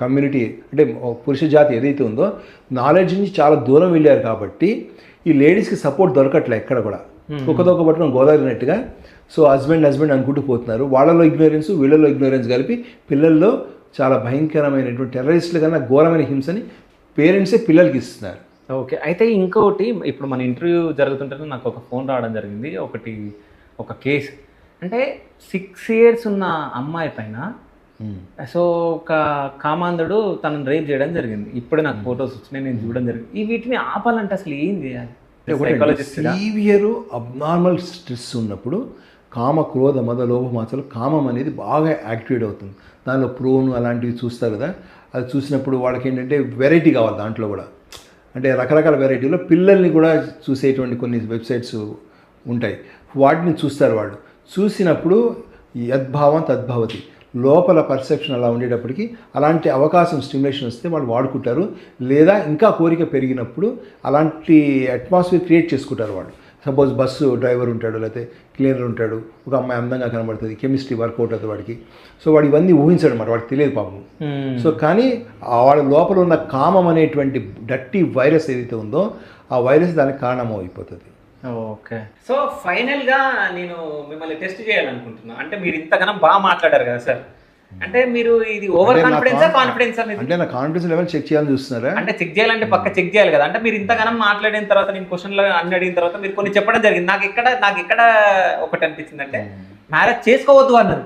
కమ్యూనిటీ అంటే పురుష జాతి ఏదైతే ఉందో నాలెడ్జ్ నుంచి చాలా దూరం వెళ్ళారు కాబట్టి ఈ లేడీస్కి సపోర్ట్ దొరకట్లే ఎక్కడ కూడా. ఒక్కదొక్క పట్టుకుని గోదావరినట్టుగా. సో హస్బెండ్ అనుకుంటూ పోతున్నారు. వాళ్ళలో ఇగ్నోరెన్స్, వీళ్ళలో ఇగ్నోరెన్స్ కలిపి పిల్లల్లో చాలా భయంకరమైనటువంటి టెర్రరిస్టుల కన్నా ఘోరమైన హింసని పేరెంట్సే పిల్లలకి ఇస్తున్నారు. ఓకే, అయితే ఇంకొకటి, ఇప్పుడు మన ఇంటర్వ్యూ జరుగుతుంటే నాకు ఒక ఫోన్ రావడం జరిగింది. ఒక కేసు అంటే 6 years ఉన్న అమ్మాయి పైన సో ఒక కామాంధుడు తనను రేప్ చేయడం జరిగింది. ఇప్పుడే నాకు ఫొటోస్ వచ్చినాయి, నేను చూడడం జరిగింది. ఈ వీటిని ఆపాలంటే అసలు ఏం చేయాలి? సివియర్ అబ్నార్మల్ స్ట్రెస్ ఉన్నప్పుడు కామ, క్రోధ, మద, లోభమాసలు, కామం అనేది బాగా యాక్టివేట్ అవుతుంది. దానిలో ప్రోను అలాంటివి చూస్తారు కదా, అది చూసినప్పుడు వాళ్ళకి ఏంటంటే వెరైటీ కావాలి. దాంట్లో కూడా అంటే రకరకాల వెరైటీలో పిల్లల్ని కూడా చూసేటువంటి కొన్ని వెబ్సైట్స్ ఉంటాయి, వాటిని చూస్తారు వాళ్ళు. చూసినప్పుడు యద్భావం తద్భవతి, లోపల పర్సెప్షన్ అలా ఉండేటప్పటికి అలాంటి అవకాశం స్టిమ్యులేషన్ వస్తే వాళ్ళు వాడుకుంటారు. లేదా ఇంకా కోరిక పెరిగినప్పుడు అలాంటి అట్మాస్ఫియర్ క్రియేట్ చేసుకుంటారు వాళ్ళు. సపోజ్ బస్సు డ్రైవర్ ఉంటాడు, లేకపోతే క్లీనర్ ఉంటాడు, ఒక అమ్మాయి అందంగా కనబడుతుంది, కెమిస్ట్రీ వర్కౌట్ అవుతుంది వాడికి. సో వాడు ఇవన్నీ ఊహించాడు అన్నమాట, వాడికి తెలియదు పాపం. సో కానీ వాడి లోపల ఉన్న కామం అనేటువంటి డట్టి వైరస్ ఏదైతే ఉందో ఆ వైరస్ దానికి కారణం అయిపోతుంది. ఓకే, సో ఫైనల్గా నేను మిమ్మల్ని టెస్ట్ చేయాలనుకుంటున్నాను. అంటే మీరు ఇంతగానో బాగా మాట్లాడారు కదా సార్, అంటే మీరు ఇది ఓవర్ కాన్ఫిడెన్సా మీది? అంటే నా కాన్ఫిడెన్స్ లెవెల్ చెక్ చేయాలని చూస్తున్నారా? అంటే చెక్ చేయాలంటే పక్క చెక్ చేయాలి కదా. అంటే మీరు ఇంతగానం మాట్లాడిన తర్వాత, నేను క్వశ్చన్లు అన్ని అడిగిన తర్వాత మీరు కొన్ని చెప్పడం జరిగింది. నాకు ఇక్కడ ఒకటి అనిపించింది అంటే మ్యారేజ్ చేసుకోవద్దు అన్నారు.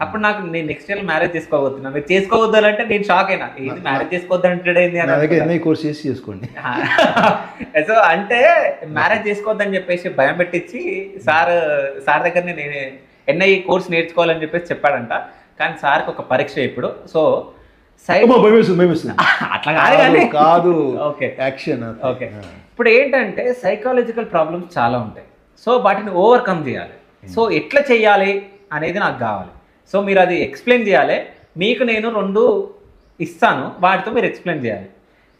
అప్పుడు నాకు నేను నెక్స్ట్ ఇయర్ మ్యారేజ్ చేసుకోవద్దు, మీరు చేసుకోవద్దు అని అంటే నేను షాక్ అయినా. ఇది మ్యారేజ్ చేసుకోవద్దు అంటే కోర్స్ చేసి చేసుకోండి. సో అంటే మ్యారేజ్ చేసుకోవద్దని చెప్పేసి భయం పెట్టించి సార్ దగ్గర నేను ఎన్ఐ కోర్స్ నేర్చుకోవాలని చెప్పేసి చెప్పాడంట. కానీ సార్కి ఒక పరీక్ష ఇప్పుడు. సో అట్లా కాదు, ఓకే యాక్షన్. ఓకే, ఇప్పుడు ఏంటంటే సైకాలజికల్ ప్రాబ్లమ్స్ చాలా ఉంటాయి. సో వాటిని ఓవర్కమ్ చేయాలి. సో ఎట్లా చేయాలి అనేది నాకు కావాలి. సో మీరు అది ఎక్స్ప్లెయిన్ చేయాలి. మీకు నేను 2 ఇస్తాను, వాటితో మీరు ఎక్స్ప్లెయిన్ చేయాలి.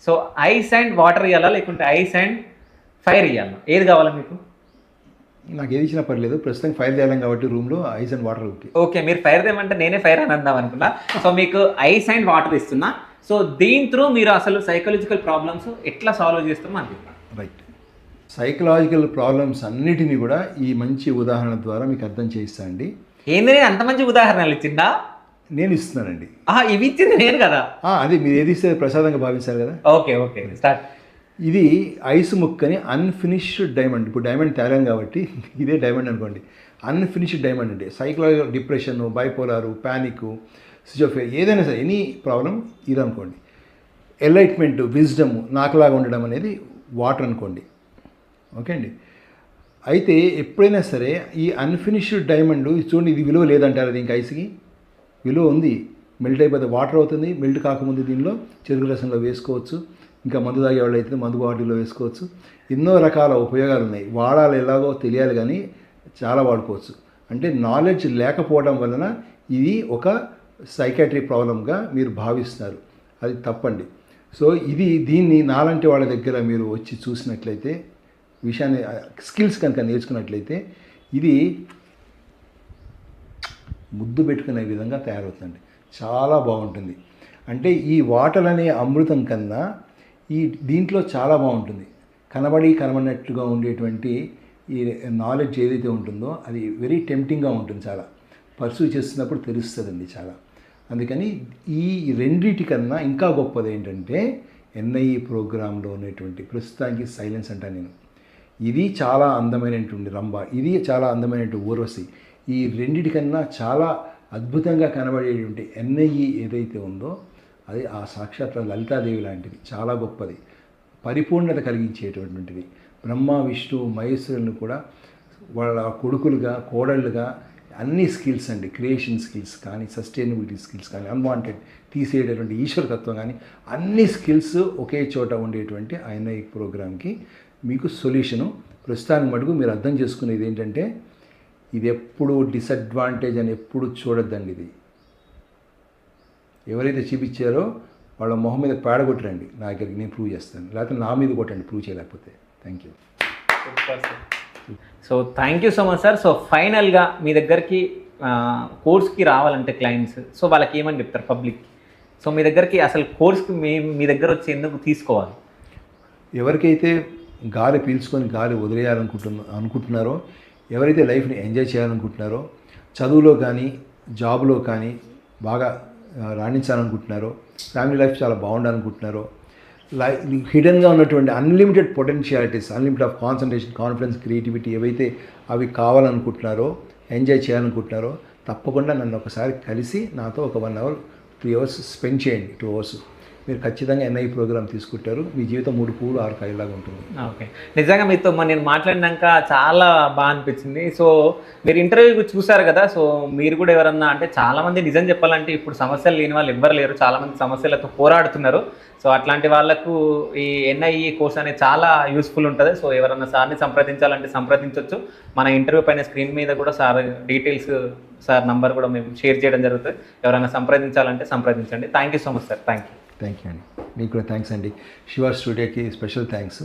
సో ఐస్ అండ్ వాటర్ ఇవ్వాలా, లేకుంటే ఐస్ అండ్ ఫైర్ ఇవ్వాలా, ఏది కావాలా మీకు? నాకు ఏది ఇచ్చినా పర్లేదు. ప్రస్తుతం ఫైర్ చేయాలి కాబట్టి రూమ్లో ఐస్ అండ్ వాటర్. ఓకే, మీరు ఫైర్ దేమంటే నేనే ఫైర్ అని అందాం అనుకున్నా. సో మీకు ఐస్ అండ్ వాటర్ ఇస్తున్నా. సో దీని త్రూ మీరు అసలు సైకలాజికల్ ప్రాబ్లమ్స్ ఎట్లా సాల్వ్ చేస్తామో అని చెప్పాను. రైట్. సైకలాజికల్ ప్రాబ్లమ్స్ అన్నిటినీ కూడా ఈ మంచి ఉదాహరణ ద్వారా మీకు అర్థం చేయిస్తా అండి. ఏంది, నేను అంత మంచి ఉదాహరణలు ఇచ్చిందా? నేను ఇస్తున్నానండి. ఇవి ఇచ్చింది నేను కదా. అది మీరు ఏది ఇస్తే ప్రసాదంగా భావిస్తారు కదా. Okay okay, start. ఇది ఐస్ ముక్కని అన్ఫినిష్డ్ డైమండ్. ఇప్పుడు డైమండ్ తేలాం కాబట్టి ఇదే డైమండ్ అనుకోండి. అన్ఫినిష్డ్ డైమండ్ అంటే సైకలాజికల్ డిప్రెషన్, బైపోలారు, ప్యానిక్, సిజోఫ్రెనియా, ఏదైనా సరే ఎనీ ప్రాబ్లం ఇది అనుకోండి. ఎన్లైట్మెంట్, విజ్డమ్, నాకులాగా ఉండడం అనేది వాటర్ అనుకోండి. ఓకే అండి. అయితే ఎప్పుడైనా సరే ఈ అన్ఫినిష్డ్ డైమండ్ చూడండి, ఇది విలువ లేదంటారు. అది ఇంకా ఐస్కి విలువ ఉంది. మెల్ట్ అయిపోతే వాటర్ అవుతుంది. మెల్ట్ కాకముందు దీనిలో చెరుకు రసంలో వేసుకోవచ్చు. ఇంకా మందు తాగే వాళ్ళు అయితే మందు బాటిల్లో వేసుకోవచ్చు. ఎన్నో రకాల ఉపయోగాలు ఉన్నాయి. వాడాలి ఎలాగో తెలియాలి, కానీ చాలా వాడుకోవచ్చు. అంటే నాలెడ్జ్ లేకపోవడం వలన ఇది ఒక సైకాట్రిక్ ప్రాబ్లంగా మీరు భావిస్తున్నారు. అది తప్పండి. సో దీన్ని నాలాంటి వాళ్ళ దగ్గర మీరు వచ్చి చూసినట్లయితే, విషయాన్ని స్కిల్స్ కనుక నేర్చుకున్నట్లయితే ఇది ముద్దు పెట్టుకునే విధంగా తయారవుతుంది. చాలా బాగుంటుంది. అంటే ఈ వాటర్ అనే అమృతం కన్నా దీంట్లో చాలా బాగుంటుంది. కనబడినట్టుగా ఉండేటువంటి ఈ నాలెడ్జ్ ఏదైతే ఉంటుందో అది వెరీ టెంప్టింగ్గా ఉంటుంది. చాలా పర్సూ చేస్తున్నప్పుడు తెలుస్తుందండి చాలా. అందుకని ఈ రెండిటికన్నా ఇంకా గొప్పది ఏంటంటే ఎన్ఐఈ ప్రోగ్రాంలో ఉన్నటువంటి ప్రస్తుతానికి సైలెన్స్ అంటాను నేను. ఇది చాలా అందమైనటువంటి రంభ, ఇది చాలా అందమైనటువంటి ఊర్వశి. ఈ రెండిటికన్నా చాలా అద్భుతంగా కనబడేటువంటి ఎన్ఐఈ ఏదైతే ఉందో అది ఆ సాక్షాత్ లలితాదేవి లాంటిది. చాలా గొప్పది, పరిపూర్ణత కలిగించేటటువంటిది. బ్రహ్మ, విష్ణు, మహేశ్వరులను కూడా వాళ్ళ కొడుకులుగా, కోడళ్ళుగా అన్ని స్కిల్స్ అండి, క్రియేషన్ స్కిల్స్ కానీ, సస్టైనబిలిటీ స్కిల్స్ కానీ, అన్వాంటెడ్ తీసేటటువంటి ఈశ్వరతత్వం కానీ, అన్ని స్కిల్స్ ఒకే చోట ఉండేటువంటి ఎన్ఐఈ ప్రోగ్రామ్కి మీకు సొల్యూషను. ప్రస్తుతానికి మటుకు మీరు అర్థం చేసుకునేది ఏంటంటే ఇది ఎప్పుడు డిసడ్వాంటేజ్ అని ఎప్పుడు చూడొద్దండి. ఇది ఎవరైతే చూపించారో వాళ్ళ మొహం మీద పేడగొట్టరండి నా దగ్గరికి, నేను ప్రూవ్ చేస్తాను. లేకపోతే నా మీద కొట్టండి ప్రూవ్ చేయలేకపోతే. Thank you. So thank you so much sir. So ఫైనల్గా మీ దగ్గరికి కోర్స్కి రావాలంటే క్లయింట్స్, సో వాళ్ళకి ఏమని చెప్తారు పబ్లిక్కి? సో మీ దగ్గరికి అసలు కోర్స్కి మీ దగ్గర వచ్చి ఎందుకు తీసుకోవాలి? ఎవరికైతే గాలి పీల్చుకొని గాలి అనుకుంటున్నారో, ఎవరైతే లైఫ్ని ఎంజాయ్ చేయాలనుకుంటున్నారో, చదువులో కానీ జాబ్లో కానీ బాగా రాణించాలనుకుంటున్నారో, ఫ్యామిలీ లైఫ్ చాలా బాగుండాలనుకుంటున్నారో, హిడెన్గా ఉన్నటువంటి unlimited potentialities, unlimited of concentration, confidence, creativity ఏవైతే అవి కావాలనుకుంటున్నారో, ఎంజాయ్ చేయాలనుకుంటున్నారో, తప్పకుండా నన్ను ఒకసారి కలిసి నాతో ఒక 1 hour 3 hours స్పెండ్ చేయండి. 2 hours మీరు ఖచ్చితంగా ఎన్ఐ ప్రోగ్రామ్ తీసుకుంటారు. మీ జీవితం 3 పూలు 6 కాయలాగా ఉంటుంది. ఓకే, నిజంగా మీతో నేను మాట్లాడినాక చాలా బాగా అనిపించింది. సో మీరు ఇంటర్వ్యూ చూసారు కదా. సో మీరు కూడా ఎవరన్నా అంటే చాలామంది నిజం చెప్పాలంటే ఇప్పుడు సమస్యలు లేని వాళ్ళు ఎవ్వరు లేరు. చాలామంది సమస్యలతో పోరాడుతున్నారు. సో అట్లాంటి వాళ్ళకు ఈ ఎన్ఐఈ కోర్స్ అనేది చాలా యూస్ఫుల్ ఉంటుంది. సో ఎవరన్నా సార్ని సంప్రదించాలంటే సంప్రదించవచ్చు. మన ఇంటర్వ్యూ పైన స్క్రీన్ మీద కూడా సార్ డీటెయిల్స్, సార్ నంబర్ కూడా మేము షేర్ చేయడం జరుగుతుంది. ఎవరైనా సంప్రదించాలంటే సంప్రదించండి. Thank you so much sir. Thank you. Thank you అండి. మీకు కూడా థ్యాంక్స్ అండి. శివ స్టూడియోకి స్పెషల్ థ్యాంక్స్.